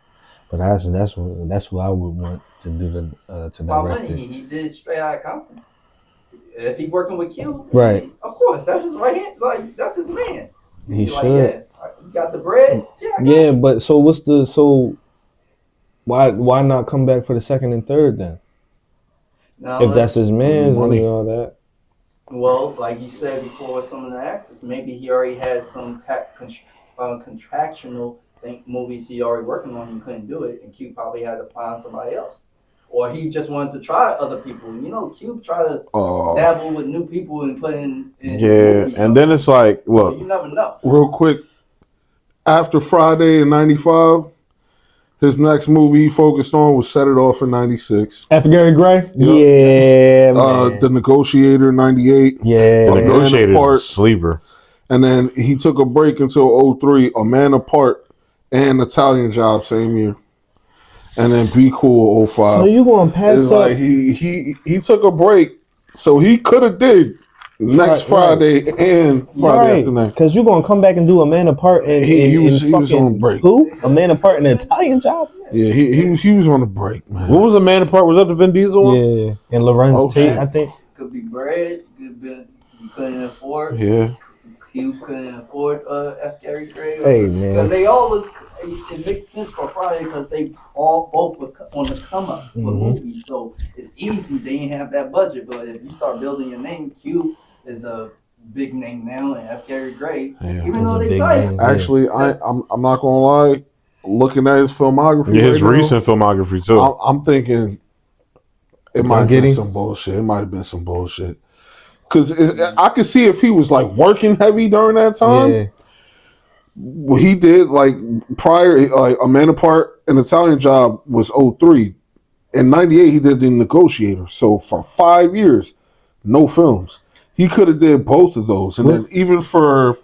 But that's what I would want to do to direct it. He did Straight Outta Compton. If he's working with Q, right? Of course, that's his right hand. Like that's his man. He should. Yeah, you got the bread. Yeah, but why not come back for the second and third then? Now, if that's his man's and all that. Well, like you said before, some of the actors, maybe he already had some contractual movies he already working on. He couldn't do it, and Q probably had to find somebody else. Or he just wanted to try other people. Cube try to dabble with new people and put in and then it's like, look. So you never know. Real quick, after Friday in 95, his next movie he focused on was Set It Off in 96. After Gary Gray? Yeah, man. The Negotiator 98. Yeah. The Negotiator is a sleeper. And then he took a break until 03, A Man Apart and Italian Job same year. And then Be Cool 05. So you going to pass up? Like he took a break, so he could have did next Friday and Friday after next. Because you're going to come back and do A Man Apart and he was on break. Who? A Man Apart and an Italian Job? Yeah, he was on a break, man. What was A Man Apart? Was that the Vin Diesel one? Yeah, and Lorenz Tate, I think. Could be bread. Could be you couldn't afford. Yeah. Cube couldn't afford F. Gary Gray. Hey, man. Because they all was. It makes sense for Friday because they both was on the come up for movies, so it's easy. They didn't have that budget, but if you start building your name, Cube is a big name now, and F. Gary Gray, even though they tight. Actually, I'm not gonna lie. Looking at his filmography, his recent filmography too. I'm thinking it might have been some bullshit. It might have been some bullshit. Because I could see if he was like working heavy during that time. Yeah. Well, he did like prior, like A Man Apart, An Italian Job was 03. In 98, he did The Negotiator. So for 5 years, no films. He could have did both of those. And then even for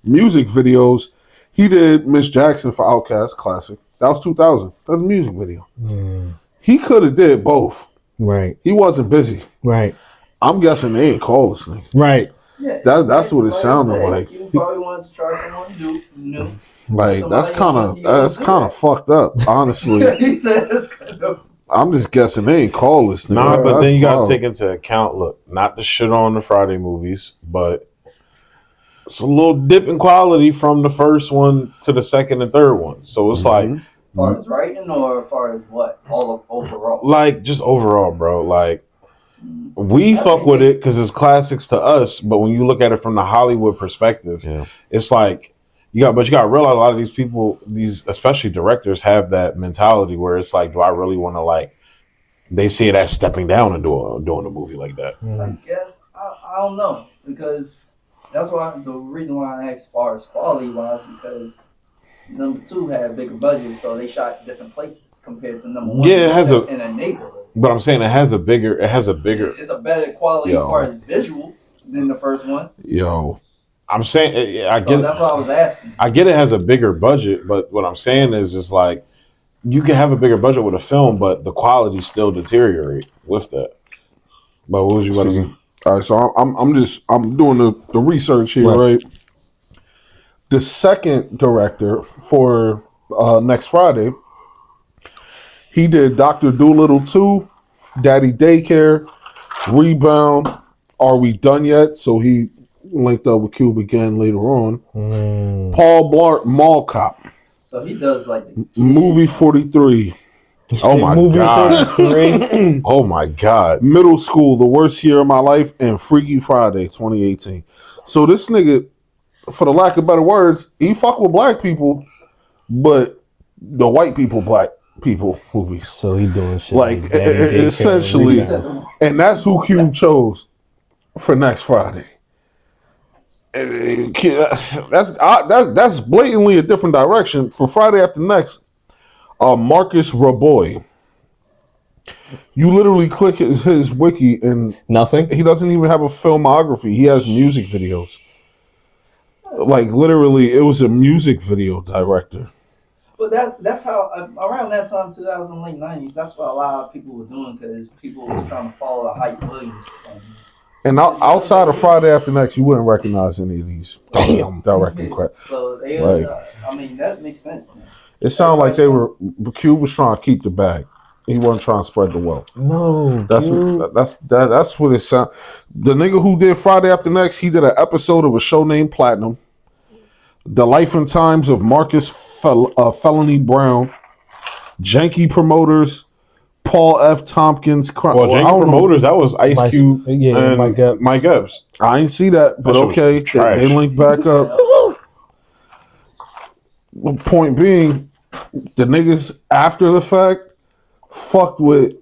music videos, he did Miss Jackson for Outkast, classic. That was 2000. That's a music video. He could have did both. Right. He wasn't busy. Right. I'm guessing they ain't call this nigga. Right. Yeah, that's what it sounded like. You probably wanted to try someone new. Like that's kind of fucked up, honestly. He said it's kind of. I'm just guessing they ain't call this nigga. Nah, but then you gotta take into account. Look, not to shit on the Friday movies, but it's a little dip in quality from the first one to the second and third one. So it's like, as far as writing or as far as what all of overall, like just overall, bro. Like we fuck with it because it's classics to us, but when you look at it from the Hollywood perspective, it's like you got to realize a lot of these people, these especially directors, have that mentality where it's like, do I really want to like? They see it as stepping down and doing a movie like that. I guess I don't know, because that's why the reason why I asked as far as quality wise, because number 2 had a bigger budget, so they shot different places compared to number 1. Yeah, it has in a neighborhood. But I'm saying it has a bigger. It's a better quality as far as visual than the first one. Yo, I'm saying I get. That's what I was asking. I get it has a bigger budget, but what I'm saying is just like you can have a bigger budget with a film, but the quality still deteriorate with that. But what was you about to say? All right, so I'm doing the research here, right? The second director for next Friday, he did Dr. Dolittle 2, Daddy Daycare, Rebound, Are We Done Yet? So he linked up with Cube again later on. Paul Blart, Mall Cop. So he does like the Movie 43. Oh my god! Oh my god! Middle School, The Worst Year of My Life, and Freaky Friday, 2018. So this nigga, for the lack of better words, he fuck with black people, but the white people, black people movies. So he doing shit like essentially, and that's who Cube chose for next Friday. That's blatantly a different direction for Friday After Next. Marcus Raboy. You literally click his wiki and nothing. He doesn't even have a filmography. He has music videos. Like literally, it was a music video director. But that's how around that time, 2000 late 90s. That's what a lot of people were doing, because people was trying to follow the Hype Williams. And outside of Friday After Next, you wouldn't recognize any of these directing credits. So they, I mean, that makes sense. Man. It sounded like Q was trying to keep the bag. He wasn't trying to spread the wealth. No, that's what it sound. The nigga who did Friday After Next, he did an episode of a show named Platinum, The Life and Times of Marcus Felony Brown, Janky Promoters, Paul F. Tompkins. Janky Promoters, that was Ice Cube and Mike Epps. I ain't see that, but okay, they link back up. Point being, the niggas after the fact fucked with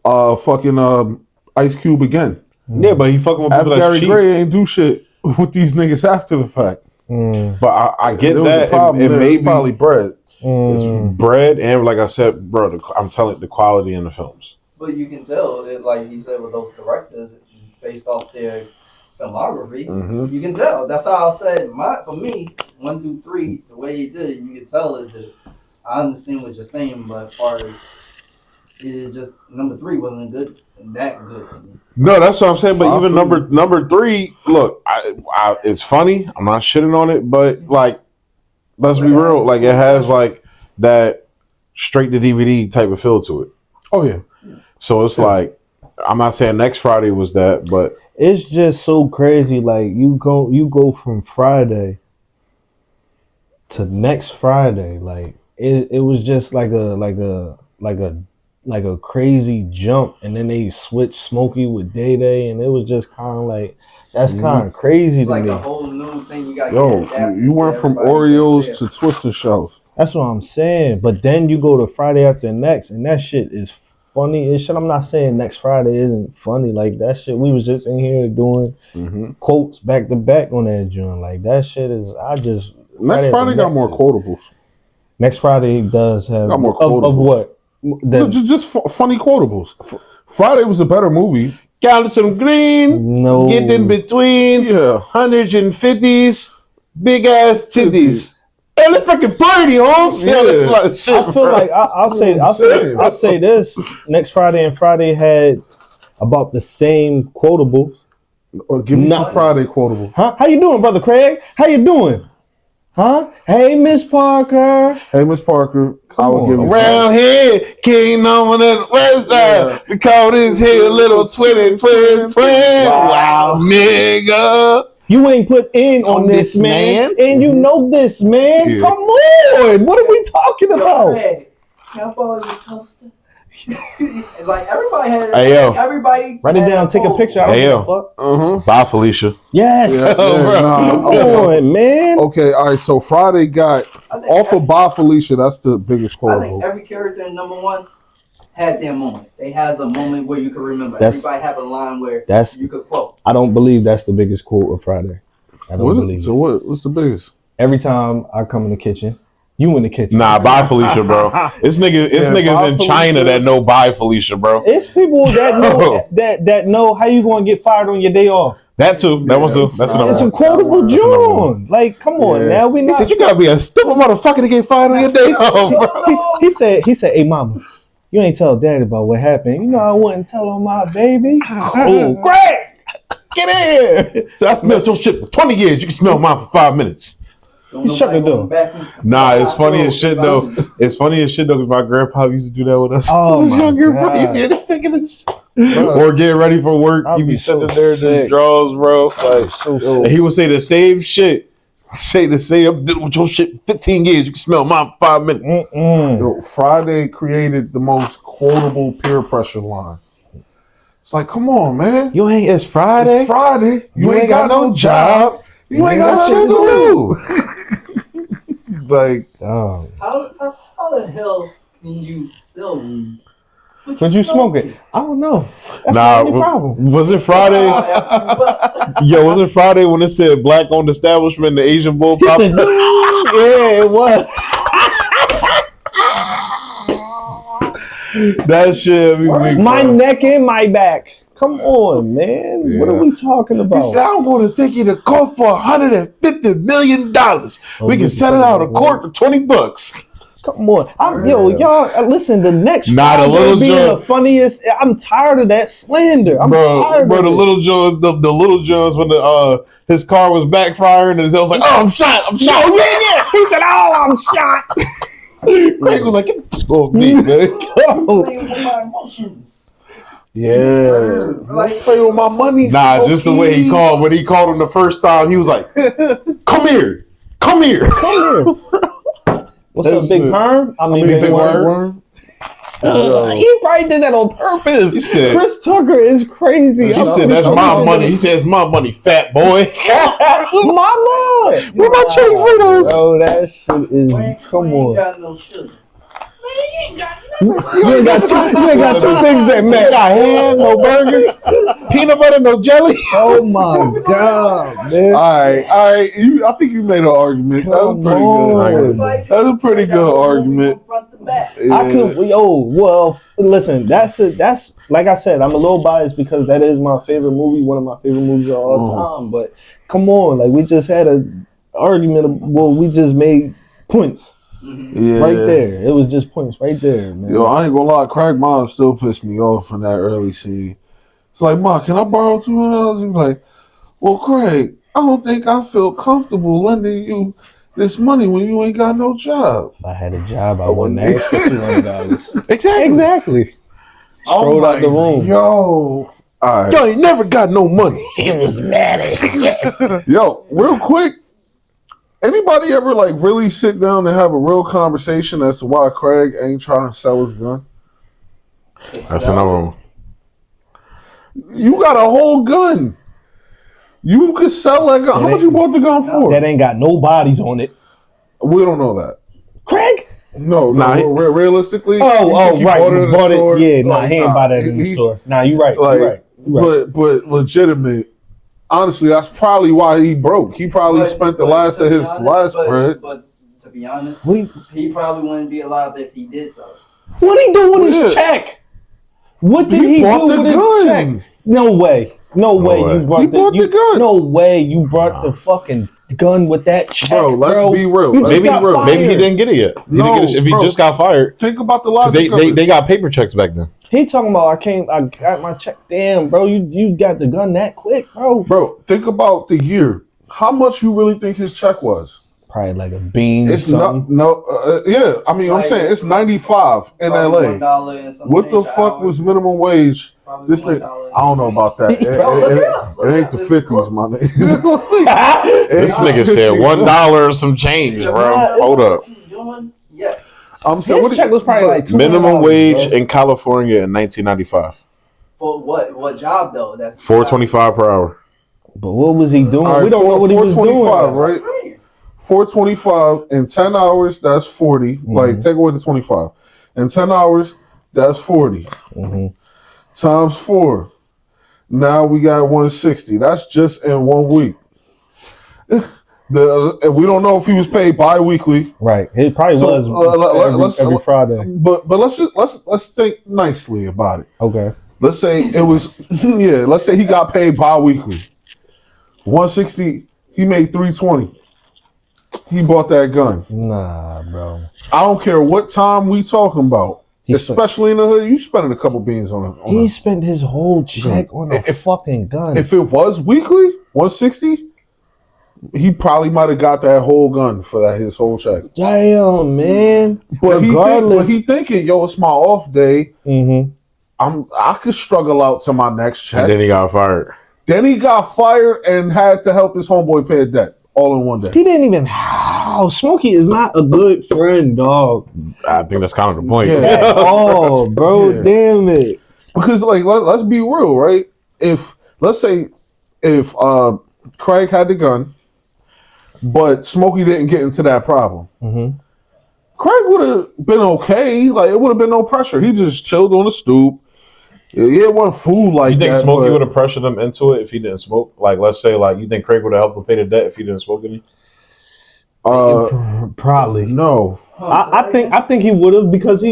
fucking Ice Cube again. Yeah, but he fucking with people that's Gary cheap. Gray ain't do shit with these niggas after the fact. But I get that. It may be probably bread. It's bread, and like I said, bro, I'm telling you, the quality in the films. But you can tell, like he said, with those directors, based off their filmography, you can tell. That's how I said, for me, 1 through 3, the way he did it, you can tell it. I understand what you're saying, but as far as it is just number 3 wasn't that good to me. No, that's what I'm saying. But even number 3, look, it's funny. I'm not shitting on it, but like, let's be real. Like, it has like that straight to DVD type of feel to it. Oh yeah. So it's like, I'm not saying next Friday was that, but it's just so crazy. Like you go from Friday to next Friday. Like it was just like a crazy jump, and then they switched Smokey with Day, and it was just kind of like that's kind of crazy It's to like me. a whole new thing you got. You went from Oreos to Twister shells. That's what I'm saying. But then you go to Friday after next, and that shit is funny as shit. I'm not saying next Friday isn't funny. Like that shit, we was just in here doing quotes back to back on that joint. Like that shit is. Next Friday got more quotables. Next Friday does have Got more quotables. of what? Just funny quotables. Friday was a better movie. Count some green, No. get in between, 150s, big ass titties. Hey, let's fucking party, Holmes. Yeah. That's a lot of shit. I feel like I'll say this. Next Friday and Friday had about the same quotables. Give me some Friday quotables. Huh? How you doing, brother Craig? How you doing? Huh? Hey, Miss Parker. Hey, Miss Parker. I will give you Around here, King on the west side. We call this here little twin. Wow, nigga. You ain't put in on this man, and you know this man. Yeah. Come on, what are we talking about? Hey, can I borrow your toaster? Like everybody has. Hey, yo. Everybody. Write it down. Take a picture. I don't Hey, give yo. a fuck. Bye, Felicia. Yes. Come on, man. Okay, all right. So Friday got off of Bob Felicia. That's the biggest I quotable. think every character in number one had their moment. They has a moment where you can remember. That's- Everybody have a line where that's- you could quote. I don't believe that's the biggest quote of Friday. I don't believe So it. what's the biggest? Every time I come in the kitchen, you in the kitchen. Nah, bye, Felicia, bro. It's niggas bye, in China Felicia. that know bye, Felicia, bro. It's people that know that know how you gonna get fired on your day off. That too. That one too. That's another It's a one. quotable That's another one. John. Like, come on Yeah. now. We He not. said, you gotta be a stupid motherfucker to get fired on your days off, bro. He said, hey mama, you ain't tell daddy about what happened. You know I wouldn't tell on my baby. Oh, Greg, get in here. So I smelled your shit for 20 years. You can smell mine for 5 minutes. Don't Shut the nobody door. go back and- Nah, it's funny as shit though. It's funny as shit though because my grandpa used to do that with us. Oh, when I was my younger, bro. God. He'd be in there taking a shit. Or getting ready for work. I'd He'd be be so sitting there in his sick. drawers, bro. Like, So and he would say the same shit. Say the same. I'm dealing with your shit for 15 years. You can smell mine for 5 minutes. Yo, Friday created the most quotable peer pressure line. It's like, come on, man. You ain't. It's Friday. It's Friday. You ain't got no job. You ain't got shit nothing to to do. Like, Oh. How the hell can you sell weed? But you smoke it. I don't know. That's Nah, the only problem. was it Friday? But Yo, was it Friday when it said black owned establishment, the Asian bull He popped? said, yeah, it was. That shit. My neck and my back. Come on, man. What are we talking He about? said, I'm going to take you to court for $150 million. We can settle out of court for $20. Come on. Y'all, listen, the next Nah, the Friday Little being John- the funniest. I'm tired of that slander. I'm Bro, tired the of it. Little Johns, the Little Johns when his car was backfiring and his was like, oh, I'm shot. Oh, yeah. He said, oh, I'm shot. Craig was like, get the fuck off me, man. playing with my emotions. yeah. Like, Play with my money. Nah, just the way he called. When he called him the first time, he was like, come here. Come here. Come here. What's up, That's Big it. Perm? I mean, Big Big Worm. Worm. Yo. He probably did that on purpose. He said- Chris Tucker is crazy. He said, that's my money. He says, my money, fat boy. Mama. Where my cherry Fritos? Oh, that shit is. Come we ain't on. got no sugar. Man, you ain't got You ain't got two things that You match. got ham, no burgers, peanut butter, no jelly. Oh my god, man. All right. I think you made an argument. That was Come pretty on. good. That's a pretty good argument. Front to back. I could. Listen. That's like I said. I'm a little biased because that is my favorite movie. One of my favorite movies of all time. But come on, like we just had an argument. Well, we just made points Yeah. right there. It was just points right there, man. Yo, I ain't gonna lie. Craig mom still pissed me off from that early scene. It's like, Ma, can I borrow $200? He was like, well, Craig, I don't think I feel comfortable lending you this money when you ain't got no job. If I had a job, I wouldn't ask for $200. Exactly. Exactly. Strolled out the room. Yo, right. Yo, he never got no money. He was mad as shit. Yo, real quick, anybody ever like really sit down and have a real conversation as to why Craig ain't trying to sell his gun? That's another one. You got a whole gun. You could sell that gun. How much you bought the gun for? That ain't got no bodies on it. We don't know that. Craig? No, realistically. Right. He bought it. Yeah, like, he ain't buy that in the store. Nah, you right. Like, you right. But legitimate. Honestly, that's probably why he broke. He probably spent the last of his last bread. But to be honest, he probably wouldn't be alive if he did so. What he do with his check? What did he do with his check? No way. You brought the gun. No way you brought the fucking gun with that check, bro. Let's be real. Maybe he didn't get it yet. If he just got fired. Think about the logic. They got paper checks back then. He talking about I got my check. Damn, bro, you got the gun that quick, bro. Bro, think about the year. How much you really think his check was? Probably like a bean. It's not. Yeah. I mean, like, I'm saying it's 95 in LA. What the fuck was minimum wage? This thing, I don't know about that. It ain't the 50s, my nigga. This nigga said $1 some change, bro. Hold up. Yes. I'm saying his check was probably like minimum wage in California in 1995. For what job though? That's $4.25 per hour. But what was he doing? Right, we don't know what he was doing. Right? $4.25 in 10 hours. That's 40. Mm-hmm. Like take away the 25. In 10 hours, that's 40. Mm-hmm. Times 4. Now we got 160. That's just in 1 week. We don't know if he was paid bi-weekly. Right. It probably was every Friday. But let's think nicely about it. Okay. Let's say it was let's say he got paid bi-weekly. 160, he made 320. He bought that gun. Nah, bro. I don't care what time we talking about. Especially in the hood, you spending a couple beans on it. He spent his whole check on a fucking gun. If it was weekly, 160, he probably might have got that whole gun for that his whole check. Damn, man. But regardless, he thinking, yo, it's my off day. Mm-hmm. I could struggle out to my next check. And then he got fired. Then he got fired and had to help his homeboy pay a debt all in one day. He didn't even. Smokey is not a good friend, dog. I think that's kind of the point. Yeah. Oh, bro, damn it. Because like, let's be real, right? Let's say Craig had the gun, but Smokey didn't get into that problem. Mm-hmm. Craig would have been okay. Like it would have been no pressure. He just chilled on the stoop. Yeah, it wasn't food like that. You think Smokey would have pressured him into it if he didn't smoke? Like, let's say, like, you think Craig would have helped him pay the debt if he didn't smoke any? Probably no. I think he would have because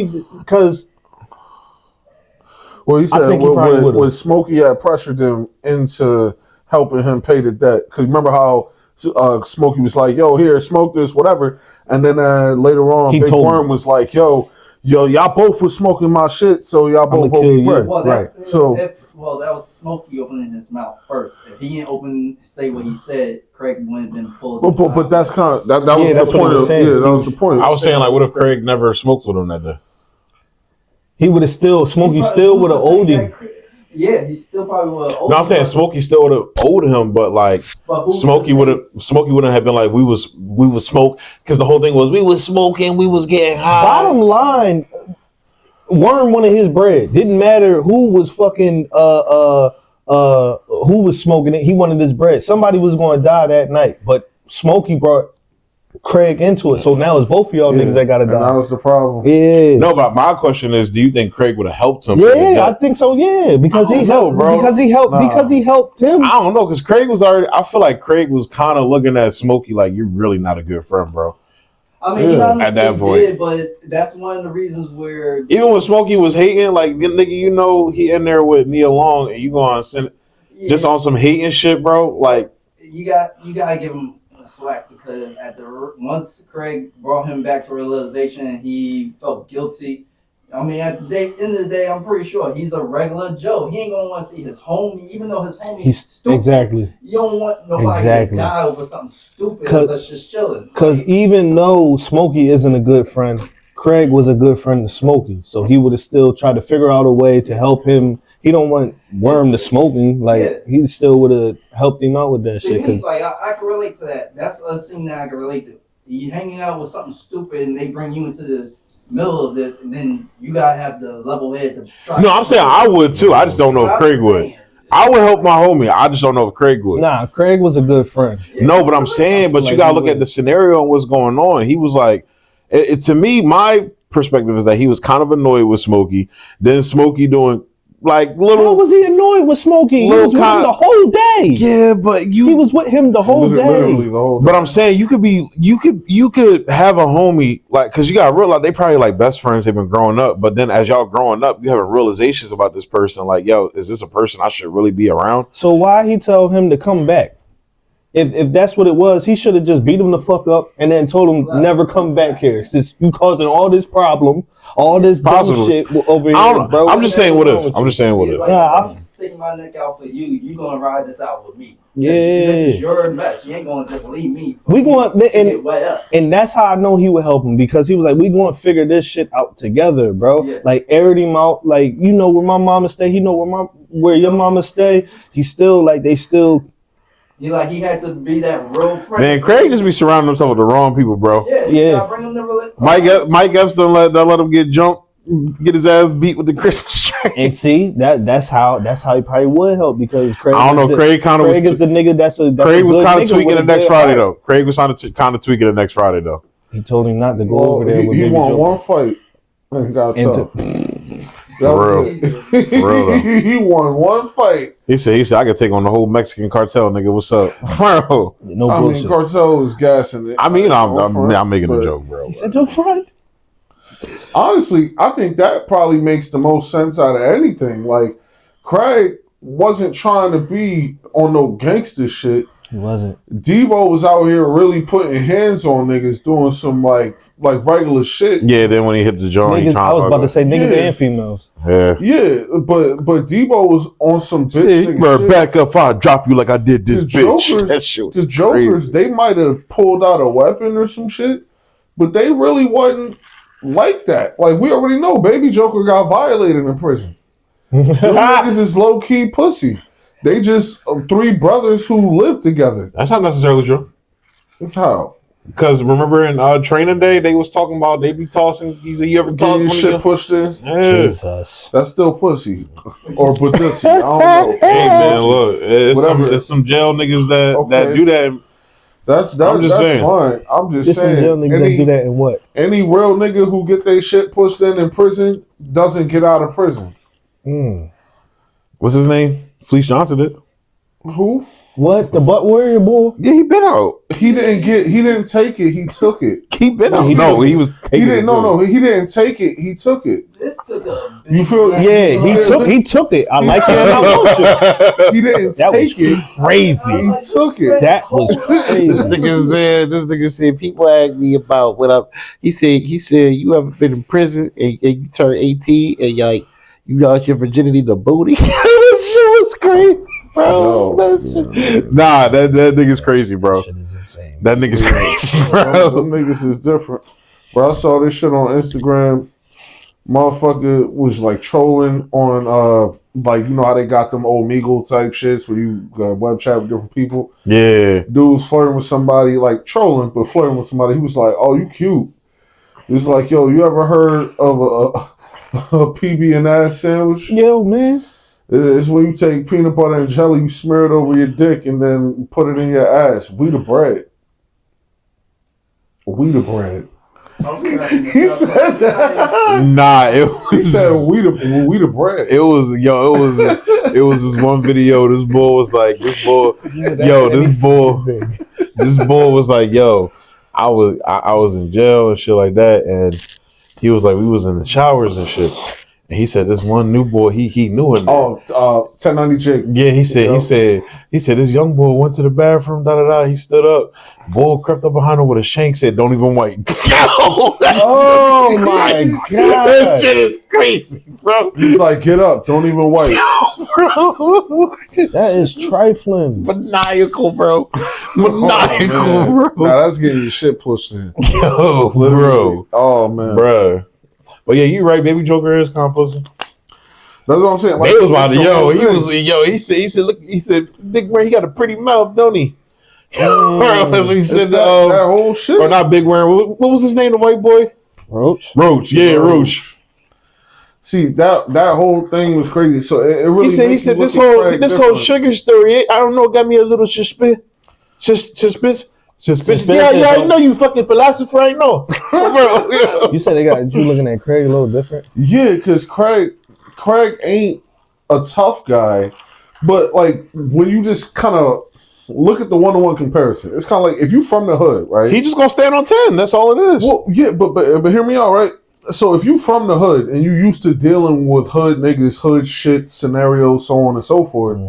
well, he said when Smokey had pressured him into helping him pay the debt. Because remember how Smokey was like, "Yo, here, smoke this, whatever," and then later on, Big Worm was like, "Yo, y'all both was smoking my shit, so y'all both owe me bread." Well, right. That was Smokey opening his mouth first. If he didn't say what he said, Craig wouldn't have been pulled. But that's kind of that was the point. That was the point. I was saying, like, what if Craig never smoked with him that day? He would have Smokey still would have owed him. Yeah, he still probably would have owed him. No, I'm saying Smokey still would have owed him, but like Smokey wouldn't have been like we was smoke, because the whole thing was we was smoking, we was getting high. Bottom line, Worm wanted his bread. Didn't matter who was fucking who was smoking it. He wanted his bread. Somebody was going to die that night, but Smokey brought Craig into it. So now it's both of y'all niggas that got to die. That was the problem. Yeah. No, but my question is, do you think Craig would have helped him? Yeah, I think so. Yeah, because he helped, bro. Because he helped him. I don't know, because Craig was already. I feel like Craig was kind of looking at Smokey like, you're really not a good friend, bro. I mean, he at that point, did, but that's one of the reasons where even when Smokey was hating, like, nigga, you know, he in there with Nia Long, and you go on just on some hating shit, bro. Like, you gotta give him a slack, because once Craig brought him back to realization and he felt guilty. I mean, at the end of the day, I'm pretty sure he's a regular Joe. He ain't gonna want to see his homie, even though his homie is stupid. Exactly. You don't want nobody to die over something stupid that's just chilling. Because even though Smokey isn't a good friend, Craig was a good friend to Smokey, so he would have still tried to figure out a way to help him. He don't want Worm to smoke him. Like he still would have helped him out with that shit. Cause like I can relate to that. That's a scene that I can relate to. You hanging out with something stupid and they bring you into the middle of this, and then you gotta have the level head to try. No, I'm saying I would too. I just don't know if Craig would. I would help my homie. I just don't know if Craig would. Nah, Craig was a good friend. No, but I'm saying, but you gotta look at the scenario and what's going on. He was like, to me, my perspective is that he was kind of annoyed with Smokey. Then Smokey doing like little. How was he annoyed with Smokey? He was with him the whole day. Yeah, but he was with him the whole day. Literally the whole day. But I'm saying you could have a homie like, because you gotta realize they probably like best friends. They've been growing up, but then as y'all growing up, you having realizations about this person. Like, yo, is this a person I should really be around? So why he tell him to come back? If that's what it was, he should have just beat him the fuck up and then told him never come back here. Since you causing all this problem, all this dumb shit over here, bro. I'm just saying what if. I'm just saying what if. Like, I'm sticking my neck out for you. You gonna ride this out with me? Yeah, this is your mess. You ain't gonna just leave me. We going and that's how I know he would help him, because he was like, we going to figure this shit out together, bro. Yeah. Like aired him out. Like, you know where my mama stay. He know where your mama stay. He still like they still. He had to be that real friend. Man, Craig just be surrounding himself with the wrong people, bro. Yeah. Bring him to Mike Epps don't let him get jumped, get his ass beat with the Christmas tree. And see that's how he probably would help, because Craig. I don't know. Craig is the nigga that's Craig was kind of tweaking it next Friday though. Craig was kind of tweaking it next Friday though. He told him not to go over there. He won one fight and got tough. For real. He won one fight. He said I could take on the whole Mexican cartel, nigga. What's up? Bro. No bullshit. I mean, cartel is gassing it. I mean, I'm making a joke, bro. He said no front. Honestly, I think that probably makes the most sense out of anything. Like, Craig wasn't trying to be on no gangster shit. He wasn't. Debo was out here really putting hands on niggas, doing some like regular shit. Yeah, then when he hit the joint, niggas, I was about to say niggas and females. Yeah, but Debo was on some bitch nigga shit. Back up, I'll drop you like I did this bitch. That shit was the Jokers, they might have pulled out a weapon or some shit, but they really wasn't like that. Like, we already know Baby Joker got violated in prison. Them niggas is low key pussy. They just three brothers who live together. That's not necessarily true. How? Because remember in Training Day, they was talking about they be tossing. He said, "You ever toss your shit pushed in?" Yeah. Jesus, that's still pussy or pussy. I don't know. Hey man, look, it's some jail niggas that do that. That's saying. Fine. I'm just saying. Some jail niggas that do that in what? Any real nigga who get their shit pushed in prison doesn't get out of prison. What's his name? Fleece Johnson did. Who? What? The butt warrior boy? Yeah, he been out. He didn't take it. He took it. He been out. No, he was taking it. He didn't take it. He took it. This took a. You feel? Yeah, he took it. I like saying I want you. He didn't take it. Crazy. He took it. That was crazy. This nigga said people ask me about what I. He said you ever been in prison and you turn 18 and you lost your virginity to booty. That shit was crazy. Bro, that nigga's crazy, bro. That shit is insane. That nigga's crazy, bro. Them niggas is different. Bro, I saw this shit on Instagram. Motherfucker was like trolling on like, you know how they got them Omegle type shits where you web chat with different people. Yeah. Dude was flirting with somebody, like trolling, but flirting with somebody. He was like, "Oh, you cute." He was like, "Yo, you ever heard of a PB and ass sandwich?" Yo, man. It's when you take peanut butter and jelly, you smear it over your dick, and then put it in your ass. We the bread. We the bread. He said that. Nah, it was. He said we the bread. It was this one video. This bull was like, this bull was like, yo, I was in jail and shit like that, and he was like, we was in the showers and shit. And he said this one new boy he knew him. Oh, 1090 Jake. Yeah, he said this young boy went to the bathroom. He stood up. Boy crept up behind him with a shank. Said, "Don't even wipe." Oh my god, that shit is crazy, bro. He's like, "Get up, don't even wipe." That is trifling. Maniacal, bro. Oh, nah, that's getting your shit pushed in. Yo, Literally. bro. Oh man, Bro. But yeah, you right. Baby Joker is kind of pussy. that's what I'm saying. They was about to, he said, look, Big Ray, he got a pretty mouth, don't he? Bro, that's what he said. That whole shit. Or not Big Ray. What was his name, the white boy? Roach. Yeah, Roach. See, that whole thing was crazy. So it really He said this whole sugar story, I don't know, got me a little suspicious. Yeah, I know you fucking philosopher. I know. Bro, yeah. You said they got you looking at Craig a little different. Yeah, because Craig ain't a tough guy, but like when you just kind of look at the 1-to-1 comparison, it's kind of like if you from the hood, right? He just gonna stand on 10. That's all it is. Well, yeah, but hear me out, right? So if you from the hood and you used to dealing with hood niggas, hood shit scenarios, so on and so forth,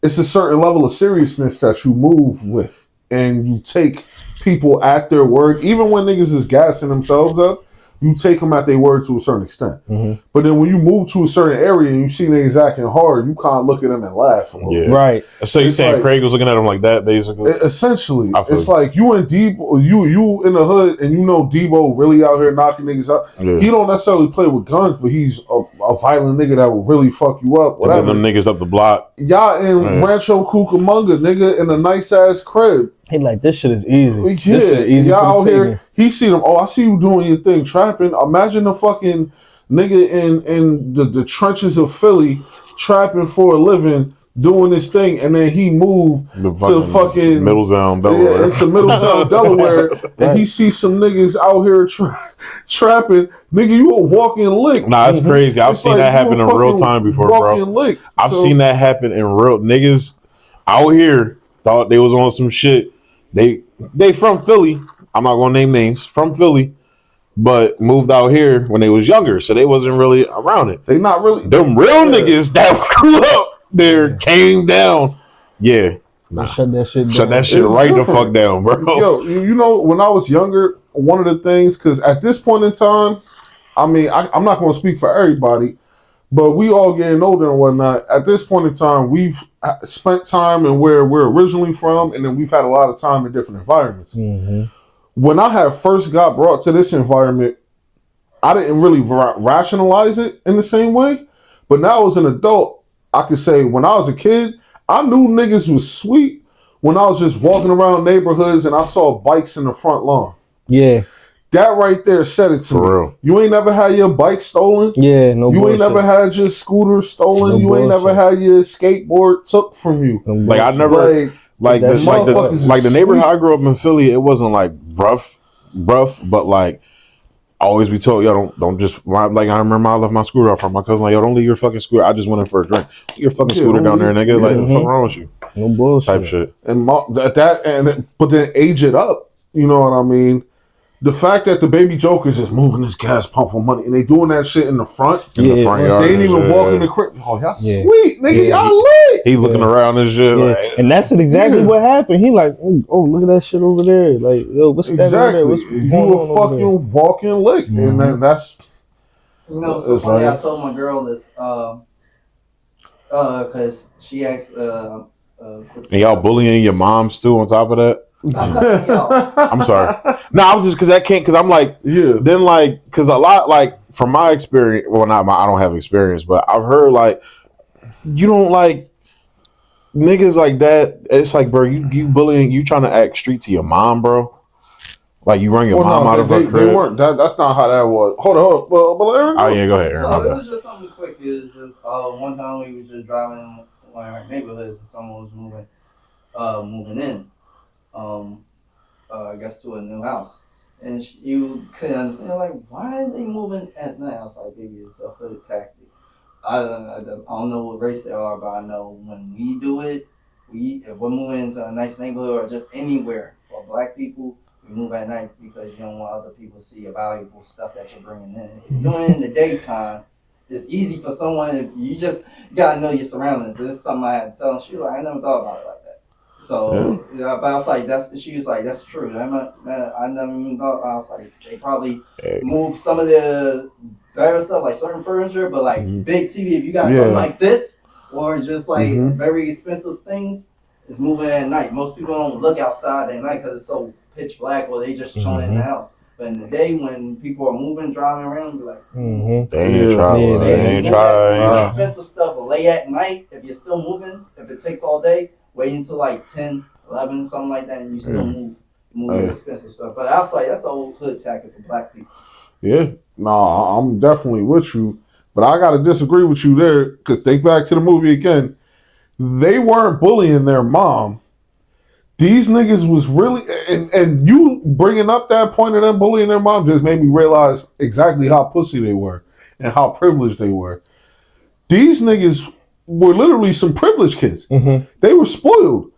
it's a certain level of seriousness that you move with, and you take people at their word, even when niggas is gassing themselves up. You take them at their word to a certain extent. But then when you move to a certain area and you see niggas acting hard, you can't look at them and laugh a little bit. Right. So you saying like, Craig was looking at him like that, basically? Essentially. It's like you and Debo, you in the hood, and you know Debo really out here knocking niggas out. Yeah. He don't necessarily play with guns, but he's a violent nigga that will really fuck you up. Whatever. And then them niggas up the block. Y'all in Rancho Cucamonga, nigga, in a nice-ass crib. He like, this shit is easy. Yeah, this shit is easy y'all out here. He see them. Oh, I see you doing your thing, trapping. Imagine the fucking nigga in the trenches of Philly, trapping for a living, doing this thing, and then he moved to fucking Middletown, Delaware. Yeah, into Middletown, Delaware, and he see some niggas out here trapping. Nigga, you a walking lick. Nah, that's crazy. I've seen that happen in real time before, bro. Lick. I've seen that happen in real niggas out here thought they was on some shit. They from Philly. I'm not gonna name names. From Philly, but moved out here when they was younger, so they wasn't really around it. They not really them real niggas that grew up there came down. Yeah, nah. Shut that shit down. Shut that shit right the fuck down, bro. Yo, you know when I was younger, one of the things, because at this point in time, I mean, I'm not gonna speak for everybody, but we all getting older and whatnot. At this point in time, we've spent time in where we're originally from, and then we've had a lot of time in different environments. When I had first got brought to this environment, I didn't really rationalize it in the same way. But now as an adult, I could say when I was a kid, I knew niggas was sweet when I was just walking around neighborhoods and I saw bikes in the front lawn. Yeah. That right there said it to me. Real. You ain't never had your bike stolen. Yeah, no You bullshit. ain't never had your scooter stolen. No you ain't bullshit. never had your skateboard took from you. No like I never like the neighborhood I grew up in Philly. It wasn't like rough, but like I always be told, yo, don't just like I remember I left my scooter off from my cousin. Like, yo, don't leave your fucking scooter. I just went in for a drink. Leave your fucking scooter down there, nigga. Like, what's wrong with you? No bullshit. Type shit. And but then age it up. You know what I mean? The fact that the baby Joker's just moving this gas pump for money and they doing that shit in the front. In the front yard. They ain't even walking the crib. Oh, y'all sweet, nigga. Y'all lit. He looking around and shit. Yeah. Like, and that's exactly what happened. He like, oh, look at that shit over there. Like, yo, what's that over there? What's you a fucking walking lick. And that's... You know, so funny, I told my girl this, because she asked... and y'all bullying your moms too on top of that? I'm sorry. No, I was just because I'm like, then like, because a lot, like, from my experience, well, I don't have experience, but I've heard like, you don't like niggas like that. It's like, bro, you bullying, you trying to act street to your mom, bro. Like you run your mom out of her crib. They weren't. That's not how that was. Hold on. Oh yeah, go ahead. No, it was just something quick. It was just one time we was just driving in one of our neighborhoods and someone was moving in. I guess to a new house, and you couldn't understand like why are they moving at night? I was like, maybe it's a hood tactic. I don't know what race they are, but I know when we do it, if we're moving into a nice neighborhood or just anywhere for black people, we move at night because you don't want other people to see your valuable stuff that you're bringing in. If you're doing it in the daytime, it's easy for someone. You just gotta know your surroundings. This is something I had to tell her. She was like, I never thought about it like that. So, but I was like, she was like, that's true. I never even thought. I was like, they probably moved some of the better stuff, like certain furniture, but like big TV. If you got something like this, or just like very expensive things, is moving at night. Most people don't look outside at night because it's so pitch black, or they just chilling in the house. But in the day, when people are moving, driving around, be like, they ain't trying. They ain't trying. Expensive stuff, but late at night, if you're still moving, if it takes all day, wait until like 10, 11, something like that, and you still moving expensive stuff. But I was like, that's an old hood tactic for black people. Yeah, no, I'm definitely with you, but I gotta disagree with you there because think back to the movie again. They weren't bullying their mom. These niggas was really, and you bringing up that point of them bullying their mom just made me realize exactly how pussy they were and how privileged they were. These niggas were literally some privileged kids. They were spoiled.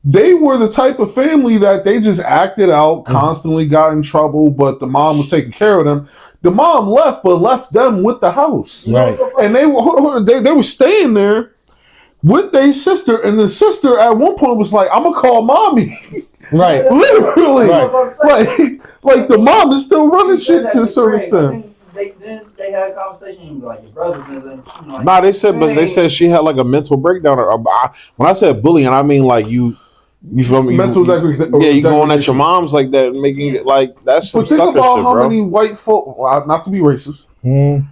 They were the type of family that they just acted out, constantly got in trouble, but the mom was taking care of them. The mom left, but left them with the house. Right. And they were staying there with their sister, and the sister at one point was like, "I'm gonna call mommy." Right. Literally. Right. Like the mom is still running shit to a certain extent. They had a conversation like your brothers isn't. Like, nah, they said she had like a mental breakdown. When I said bullying, I mean like you feel me? Mental degradation. Yeah, you going at your mom's like that, making it like that's some But think sucker about shit, how bro. many white folk, well, not to be racist,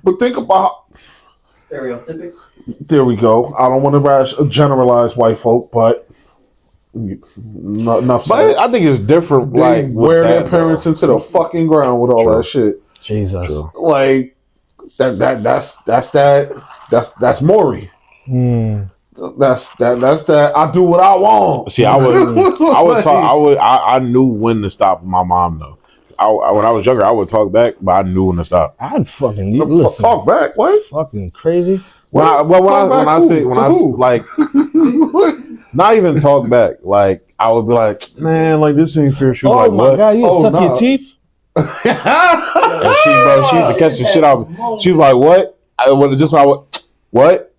but think about stereotypic. There we go. I don't want to generalize white folk, but enough said. But I think it's different. They like wear their parents into the fucking ground with all that shit. Jesus. True. Like that's Maury. That's that. I do what I want. See, I would talk. I knew when to stop my mom though. When I was younger, I would talk back, but I knew when to stop. I'd fucking listen. Talk back. What? Fucking crazy. When I say like not even talk back, like I would be like, man, like this ain't fair. She was like, my what? God, you suck your teeth? And she used to catch the shit out. She was like, what? What?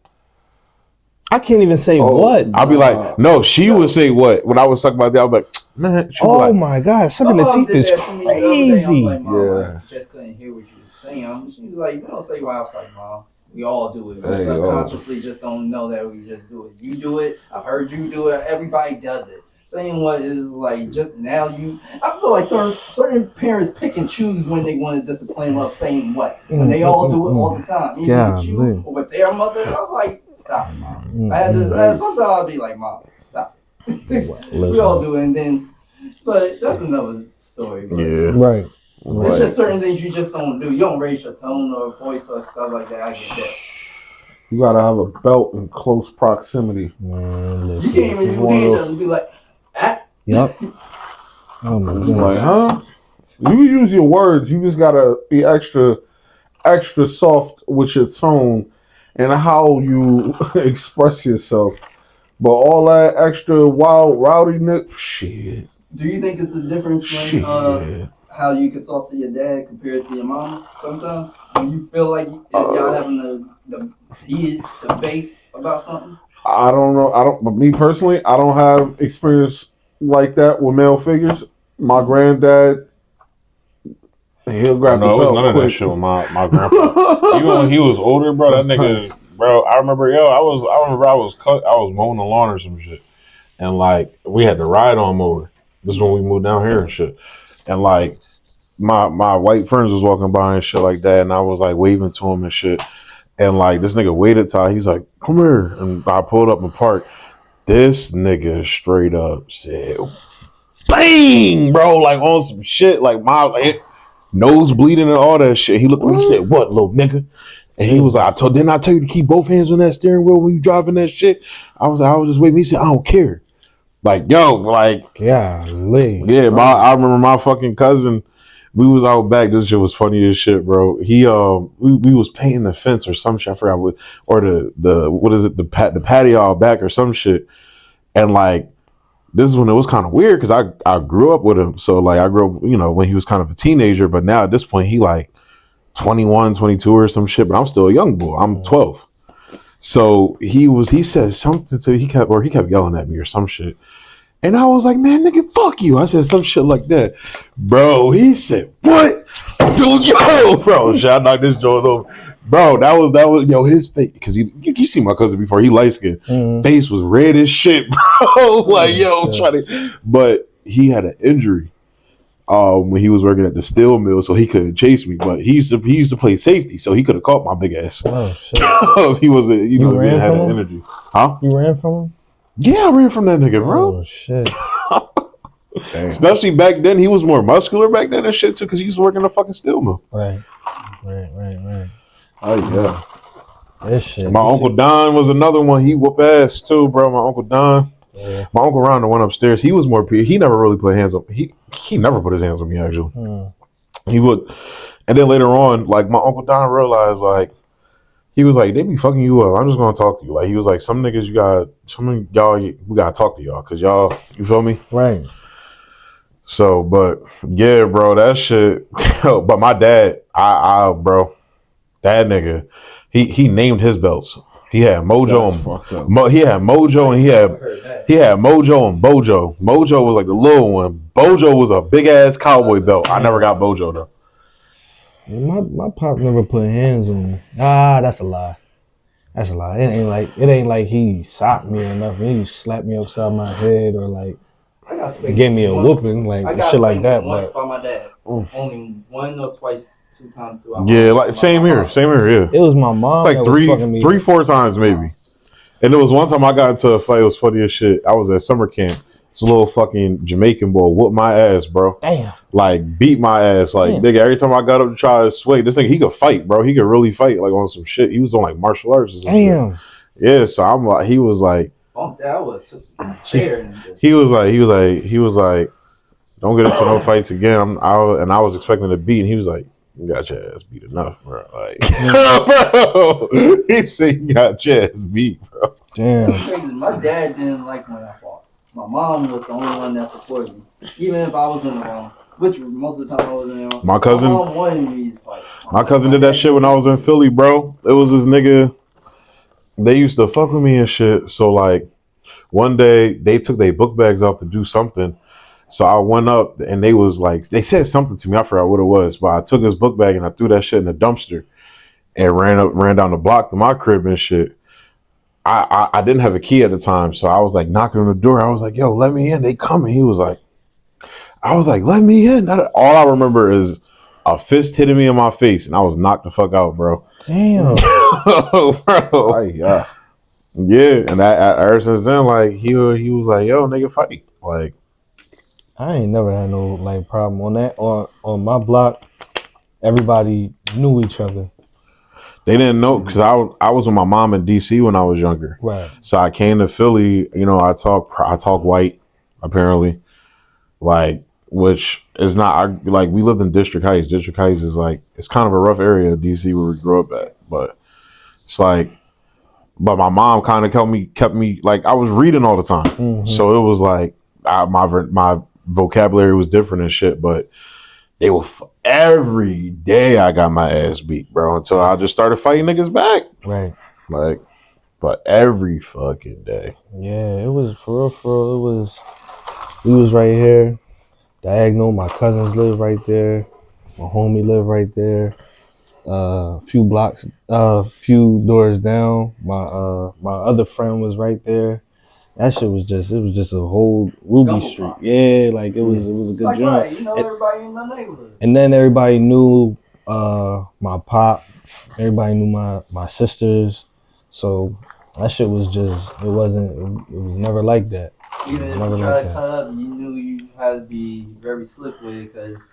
I can't even say what. I'd be like, no, she would say what? When I was sucking my dick, I'd be like, man. My God, sucking the teeth is crazy. Like, Mom, I just couldn't hear what you were saying. She was like, you don't say why. I was like, Mom, we all do it. We subconsciously just don't know that we just do it. You do it. I've heard you do it. Everybody does it. Saying what is like just now I feel like certain parents pick and choose when they want to discipline of saying what. When they all do it all the time. Even with you or with their mother, I was like, stop it, Mom. I had this sometimes I'll be like, Mom, stop it. We all do it, and then but that's another story. Yeah. Right. It's just certain things you just don't do. You don't raise your tone or voice or stuff like that. I get that. You gotta have a belt in close proximity. Man, you can't even just be like, ah. Yep. Oh my God. Like, huh? You use your words. You just gotta be extra soft with your tone and how you express yourself. But all that extra wild rowdiness, shit. Do you think it's a difference when how you can talk to your dad compared to your mama sometimes? When you feel like y'all having the debate about something? I don't know. But me personally, I don't have experience like that with male figures. My granddad, he'll grab the belt. No, it was none quick. of that shit with my grandpa. Even when he was older, bro, that nigga, bro, I remember I was mowing the lawn or some shit. And like we had the ride on mower. This is when we moved down here and shit. And like my white friends was walking by and shit like that, and I was like waving to him and shit. And like this nigga waited till he's like, come here. And I pulled up and parked. This nigga straight up said, bang, bro, like on some shit, like my nose bleeding and all that shit. He looked at me and said, what, little nigga? And he was like, didn't I tell you to keep both hands on that steering wheel when you driving that shit? I was just waiting. He said, I don't care. Like, yo, like, golly. Yeah, I remember my fucking cousin, we was out back. This shit was funny as shit, bro. He we was painting the fence or some shit. I forgot what, or the what is it, the patio out back or some shit. And like this is when it was kind of weird because I grew up with him. So like I grew up, when he was kind of a teenager, but now at this point he like 21, 22 or some shit, but I'm still a young boy. I'm 12. So he said something to he kept yelling at me or some shit. And I was like, man, nigga, fuck you. I said some shit like that. Bro, he said, what? Dude, yo, bro. Shit, I knocked this joint over. Bro, that was yo his face because you see my cousin before he light skinned. Face was red as shit, bro. Like yo, but he had an injury when he was working at the steel mill, so he couldn't chase me. But he used to play safety, so he could have caught my big ass. Oh shit! If he was, if he didn't have that him? energy, huh? You ran from him? Yeah, I ran from that nigga, bro. Oh shit! Especially back then, he was more muscular back then and shit too, because he used to work in the fucking steel mill. Right. Oh yeah. This shit. My Uncle Don was another one. He whoop ass too, bro. My Uncle Don. Yeah. My Uncle Ron, the one upstairs, he was more. He never really put hands on. He never put his hands on me actually. He would, and then later on, like my Uncle Don realized, like he was like, they be fucking you up. I'm just gonna talk to you. Like he was like, some niggas some of y'all, we gotta talk to y'all because y'all, you feel me? Right. So, but yeah, bro, that shit. But my dad, bro, that nigga, he named his belts. He had Mojo and he had Mojo and he had Mojo and Bojo. Mojo was like the little one. Bojo was a big ass cowboy belt. I never got Bojo though. My pop never put hands on me. That's a lie. That's a lie. It ain't like he socked me or nothing. He slapped me upside my head or like gave me a whooping, like shit like that. Once by my dad. Only one or twice. 2 times throughout. Yeah, like same here. Yeah. It was my mom. It's like 3, 4 times maybe. And there was one time I got into a fight. It was funny as shit. I was at summer camp. It's a little fucking Jamaican boy whooped my ass, bro. Damn. Like beat my ass. Like nigga, every time I got up to try to sway, this nigga he could fight, bro. He could really fight like on some shit. He was on like martial arts or something. Damn. Yeah, so I'm like, he was like, that was a chair. He was like, don't get into no fights again. I was expecting to beat, and he was like, you got your ass beat enough, bro. Like, bro, he said you got your ass beat, bro. Damn. My dad didn't like when I fought. My mom was the only one that supported me, even if I was in the wrong. Which most of the time I was in the wrong. My cousin, my mom wanted me to fight. My cousin did that shit when I was in Philly, bro. It was this nigga. They used to fuck with me and shit. So like, one day they took their book bags off to do something. So I went up and they was like, they said something to me. I forgot what it was, but I took his book bag and I threw that shit in the dumpster and ran down the block to my crib and shit. I didn't have a key at the time, so I was like knocking on the door. I was like, yo, let me in. They coming. He was like, I was like, let me in. All I remember is a fist hitting me in my face and I was knocked the fuck out, bro. Damn. Bro. Yeah. And ever since then, like he was like, yo, nigga, fight. Like, I ain't never had no like problem on that. On my block, everybody knew each other. They didn't know because I was with my mom in DC when I was younger. Right. So I came to Philly. You know, I talk white, apparently, like which is not. We lived in District Heights. District Heights is like it's kind of a rough area of DC where we grew up at, but it's like. But my mom kind of kept me like I was reading all the time, so it was like my vocabulary was different and shit. But they were every day I got my ass beat, bro, until I just started fighting niggas back. Right. Like, but every fucking day. Yeah, it was for real. We was right here, diagonal. My cousins live right there. My homie live right there. Few doors down. My other friend was right there. That shit was just a whole Ruby Street. Yeah, like it was a good like, joint. Right, you know everybody in my neighborhood. And then everybody knew my pop. Everybody knew my sisters. So that shit was just it was never like that. Even if you try to cut up, you knew you had to be very slick with it because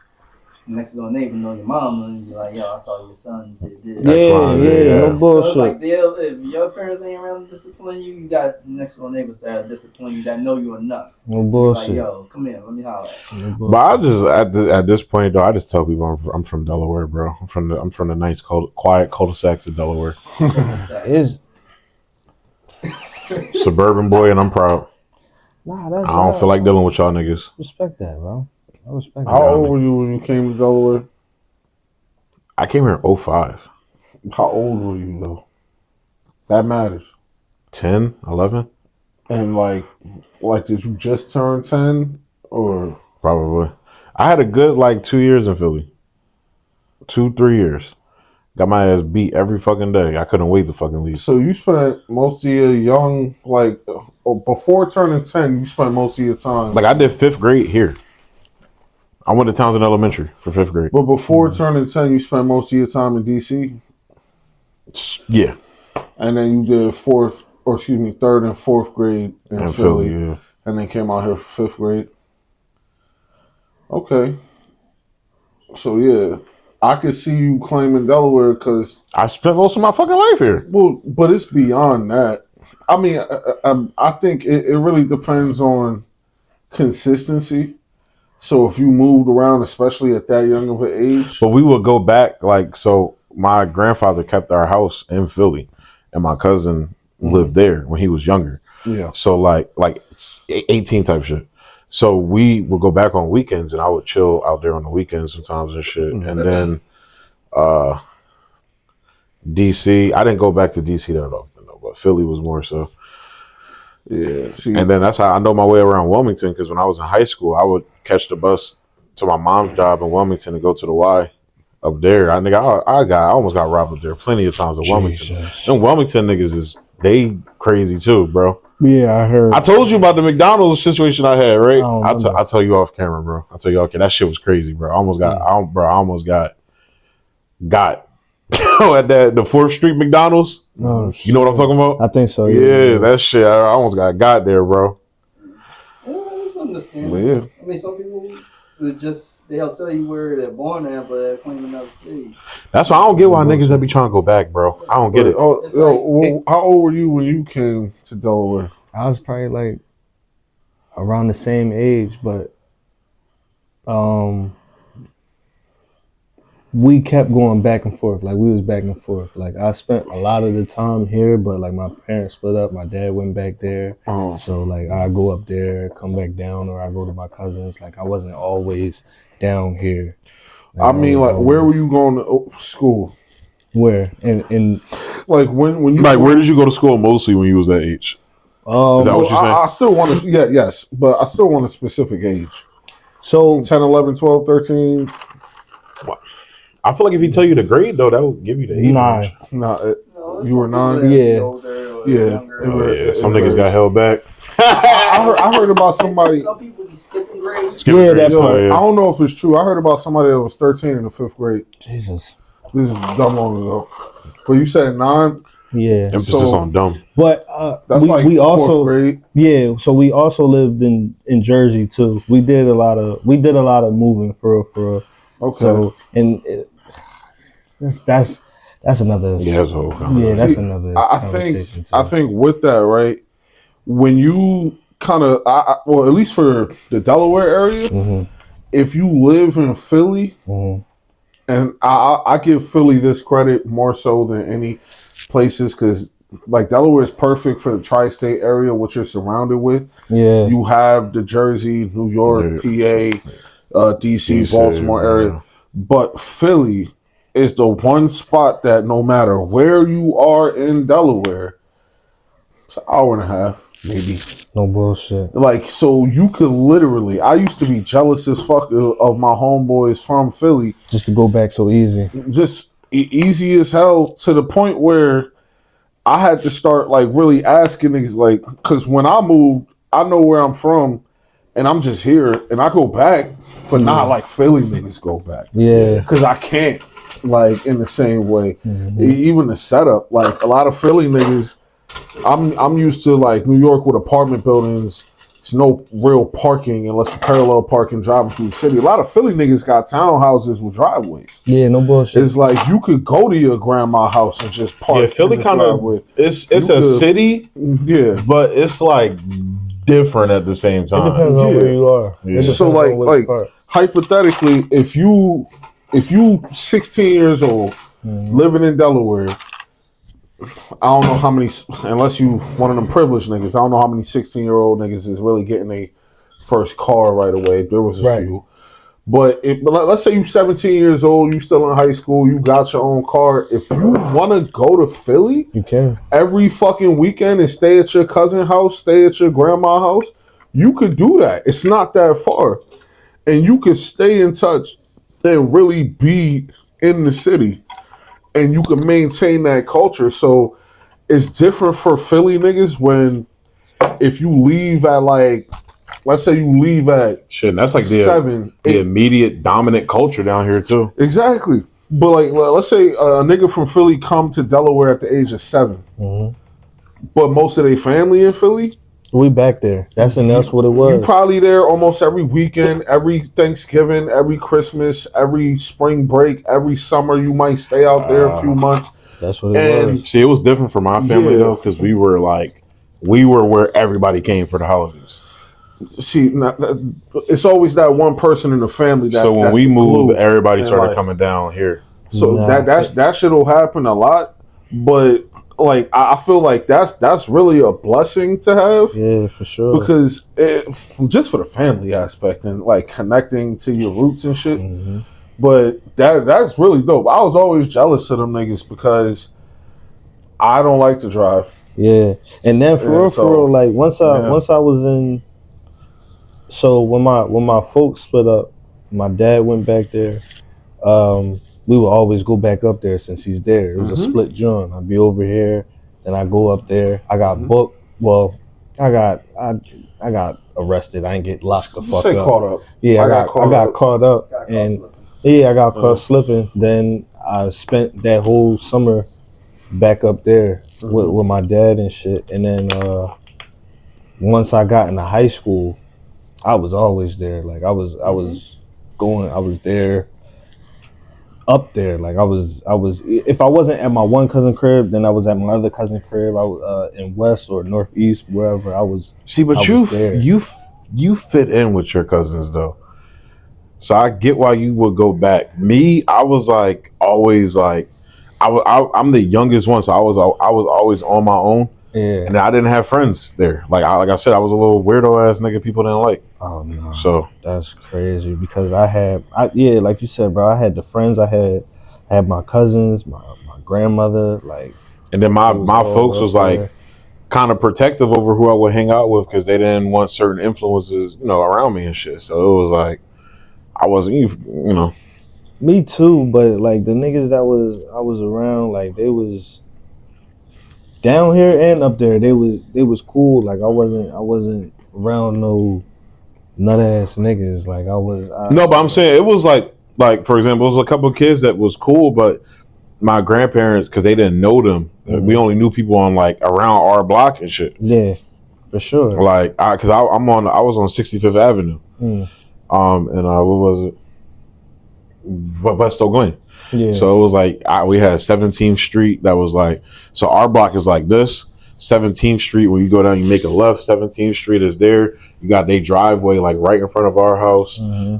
next door neighbor know your mom and be like, yo, I saw your son did this. Yeah, no bullshit. So it's like if your parents ain't around to discipline you, you got next door neighbors that discipline you that know you enough. No bullshit. Like, yo, come here, let me holler at you. But I just at this point though, I just tell people I'm from Delaware, bro. I'm from the nice quiet cul-de-sacs of Delaware. Is suburban boy, and I'm proud. Nah, that's I don't feel like dealing with y'all niggas. Respect that, bro. I respect that. How old were you when you came to Delaware? I came here in 05. How old were you though? That matters. 10, 11? And like did you just turn 10 or probably? I had a good 2 years in Philly. 2-3 years. Got my ass beat every fucking day. I couldn't wait to fucking leave. So you spent most of your young, like, before turning 10, you spent most of your time. Like I did 5th grade here. I went to Townsend Elementary for 5th grade. But before turning 10, you spent most of your time in DC? Yeah. And then you did 3rd and 4th grade in Philly. Yeah. And then came out here for 5th grade. Okay. So, yeah. I could see you claiming Delaware because... I spent most of my fucking life here. Well, but it's beyond that. I mean, I think it really depends on consistency. So if you moved around, especially at that young of an age... But we would go back, like, so my grandfather kept our house in Philly, and my cousin lived there when he was younger. Yeah. So, like 18 type shit. So we would go back on weekends, and I would chill out there on the weekends sometimes and shit. And then DC, I didn't go back to DC that often though, but Philly was more so. Yeah. See, And then that's how I know my way around Wilmington, because when I was in high school, I would catch the bus to my mom's job in Wilmington and go to the Y up there. I almost got robbed up there plenty of times in Wilmington. And Wilmington niggas they crazy too, bro. Yeah, I heard. I told you about the McDonald's situation I had, right? I I'll tell you off camera, bro. I'll tell you off camera. That shit was crazy, bro. I almost got at the 4th Street McDonald's. Oh, you know what I'm talking about? I think so. Yeah, that shit. I almost got there, bro. Yeah, it's understandable. yeah. I mean, some people they'll tell you where they're born at, but they're claiming another city. That's why I don't get why niggas that be trying to go back, bro. I don't get it. How old were you when you came to Delaware? I was probably like around the same age, but we kept going back and forth. Like we was back and forth. Like I spent a lot of the time here, but like my parents split up. My dad went back there. Oh. So like I go up there, come back down, or I go to my cousins. Like I wasn't always down here. Like, I mean, like where were you going to school? Where? In like when you like where did you go to school mostly when you was that age? Is that what you're saying? I still want to yes, but I still want a specific age. So 10, 11, 12, 13. I feel like if he tell you the grade though, that would give you the age. 9. No, you were 9. Yeah. Some niggas got held back. I heard about somebody. Some people be skipping grades. That's I don't know if it's true. I heard about somebody that was 13 in the 5th grade. Jesus. This is dumb long ago. But you said 9. Yeah. Emphasis on dumb. But that's we also 4th grade. Yeah, so we also lived in Jersey too. We did a lot of moving for real. Okay. So that's another that's a whole conversation. Yeah, that's another conversation too. I think with that, right, when you kind of well, at least for the Delaware area, if you live in Philly, and I give Philly this credit more so than any places, because like Delaware is perfect for the tri-state area, which you're surrounded with. Yeah, you have the Jersey, New York, PA, DC, Baltimore area, but Philly is the one spot that no matter where you are in Delaware, it's an hour and a half, maybe. No bullshit. Like, so you could literally, I used to be jealous as fuck of my homeboys from Philly. Just to go back so easy. Just easy as hell, to the point where I had to start like really asking niggas, like, because when I moved, I know where I'm from and I'm just here and I go back, but not like Philly niggas go back. Yeah. Because I can't, like, in the same way. Even the setup, like a lot of Philly niggas, I'm used to like New York with apartment buildings. It's no real parking unless you parallel parking driving through the city. A lot of Philly niggas got townhouses with driveways. Yeah, no bullshit. It's like you could go to your grandma's house and just park. Yeah, Philly kind of it's a city. Yeah, but it's like different at the same time. It depends on where you are. Yeah. So like hypothetically, if you 16 years old, living in Delaware, I don't know how many, unless you one of them privileged niggas, I don't know how many 16-year-old niggas is really getting a first car right away. There was a few. But let's say you 17 years old, you still in high school, you got your own car. If you want to go to Philly, you can every fucking weekend and stay at your cousin's house, stay at your grandma's house, you could do that. It's not that far. And you could stay in touch and really be in the city. and you can maintain that culture. So it's different for Philly niggas when if you leave at like, let's say you leave at shit. That's like seven, the 8. immediate dominant culture down here too. Exactly. But like, let's say a nigga from Philly come to Delaware at the age of 7, but most of their family in Philly. We back there. That's what it was. You probably there almost every weekend, every Thanksgiving, every Christmas, every spring break, every summer. You might stay out there a few months. That's what it was. See, it was different for my family though, because we were where everybody came for the holidays. See, it's always that one person in the family. So when we moved, everybody started coming down here. So that shit will happen a lot, but like I feel like that's really a blessing to have. Yeah, for sure. Because just for the family aspect and like connecting to your roots and shit. But that's really dope. I was always jealous of them niggas because I don't like to drive. Yeah, and then for real, like once I was in. So when my folks split up, my dad went back there. We would always go back up there since he's there. It was a split joint. I'd be over here, and I go up there. I got booked. Well, I got arrested. I didn't get locked the fuck up. Caught up. Yeah, I got caught up, and I got caught slipping. Then I spent that whole summer back up there with my dad and shit. And then once I got into high school, I was always there. Like I was there. Up there, like I was. If I wasn't at my one cousin crib, then I was at my other cousin crib. I was in West or Northeast, wherever I was. See, but you fit in with your cousins though, so I get why you would go back. Me, I was like always like, I'm the youngest one, so I was always on my own. Yeah, and I didn't have friends there. Like I said, I was a little weirdo ass nigga people didn't like. Oh no, so that's crazy because like you said, bro. I had the friends. I had my cousins, my grandmother, like. And then my folks was like kind of protective over who I would hang out with because they didn't want certain influences, around me and shit. So it was like I wasn't, Me too, but like the niggas that I was around, like they was. Down here and up there, they was cool. Like I wasn't around no nut ass niggas. Like I was. No, but I'm saying it was like for example, it was a couple of kids that was cool, but my grandparents, because they didn't know them, we only knew people on like around our block and shit. Yeah, for sure. Like I was on 65th Avenue, and what was it? West Oak Lane. Yeah. So it was like we had 17th Street that was like, so our block is like this. 17th Street, when you go down, you make a left. 17th Street is there. You got their driveway like right in front of our house.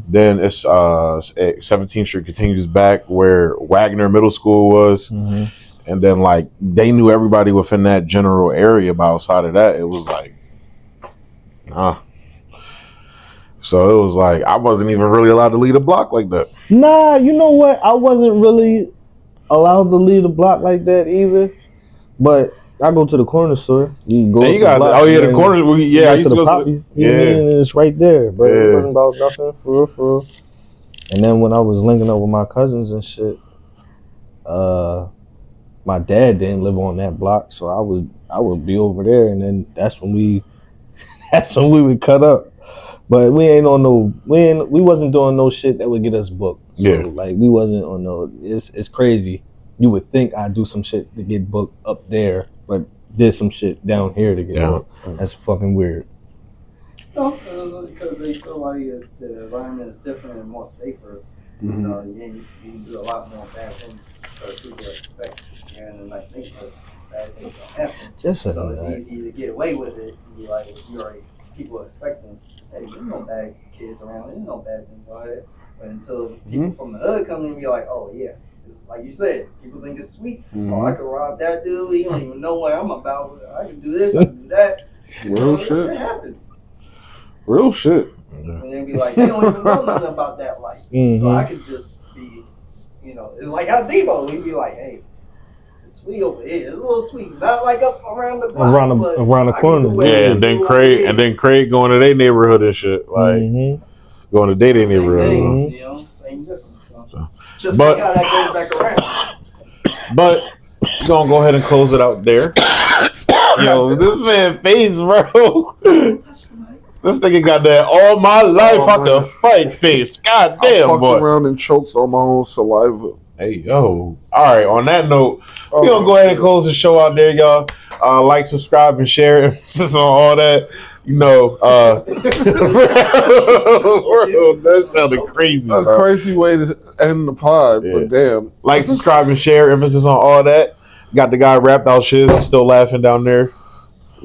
Then it's 17th Street continues back where Wagner Middle School was. And then like they knew everybody within that general area, but outside of that, it was like, So it was like I wasn't even really allowed to leave the block like that. Nah, you know what? I wasn't really allowed to leave the block like that either. But I go to the corner store. You go. You got the corner. I used to go Poppies. And it's right there. But it wasn't about nothing for real. And then when I was linking up with my cousins and shit, my dad didn't live on that block, so I would be over there, and then that's when we would cut up. But we wasn't doing no shit that would get us booked. So like we wasn't on no. It's crazy. You would think I'd do some shit to get booked up there, but did some shit down here to get booked. That's fucking weird. No, because they feel like the environment is different and more safer. You can do a lot more bad things because people expect and like think that bad things don't happen. So it's easy to get away with it. People expecting. Hey, there's no bad kids around. There's no bad things out here. But until people from the hood come in and be like, oh yeah, just like you said, people think it's sweet. Oh, I can rob that dude. He don't even know what I'm about. I can do this. I can do that. Real shit. It happens. Real shit. And then be like, they don't even know nothing about that life. So I could just be, it's like how Debo. He'd be like, hey, it's sweet over here. It's a little sweet, not like up around the block, around the corner. Yeah, and then Craig going to their neighborhood and shit, like going to their neighborhood. Same difference. So. Just like how that goes back around. But we're gonna go ahead and close it out there. Yo, this man face, bro. This nigga got that all my life I could fight face. God damn, I fucked boy. around and choked on my own saliva. Hey, yo. All right, on that note, we're going to go ahead and close the show out there, y'all. Like, subscribe, and share. Emphasis on all that. You know, that sounded crazy, A bro. crazy way to end the pod, but damn. Like, subscribe, and share. Emphasis on all that. Got the guy Wrapped Out Shizz. He's still laughing down there.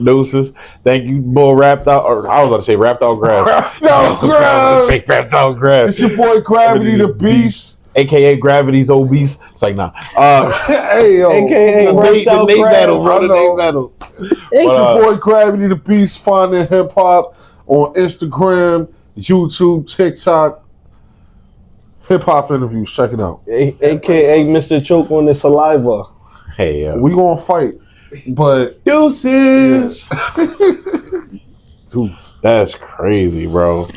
Deuces. Thank you, boy. Wrapped Out. Or I was about to say Wrapped Out Grass. Wrapped Out Grass. Wrapped Out Grass. It's your boy Gravity the Beast. AKA Gravity's obese. It's like, nah. Hey, yo. AKA The Nate battle, bro. The Nate battle. It's your boy Gravity the Beast. Finding hip hop on Instagram, YouTube, TikTok. Hip hop interviews. Check it out. AKA Mr. Choke on the saliva. Hey, we gonna fight, but deuces. Yeah. That's crazy, bro.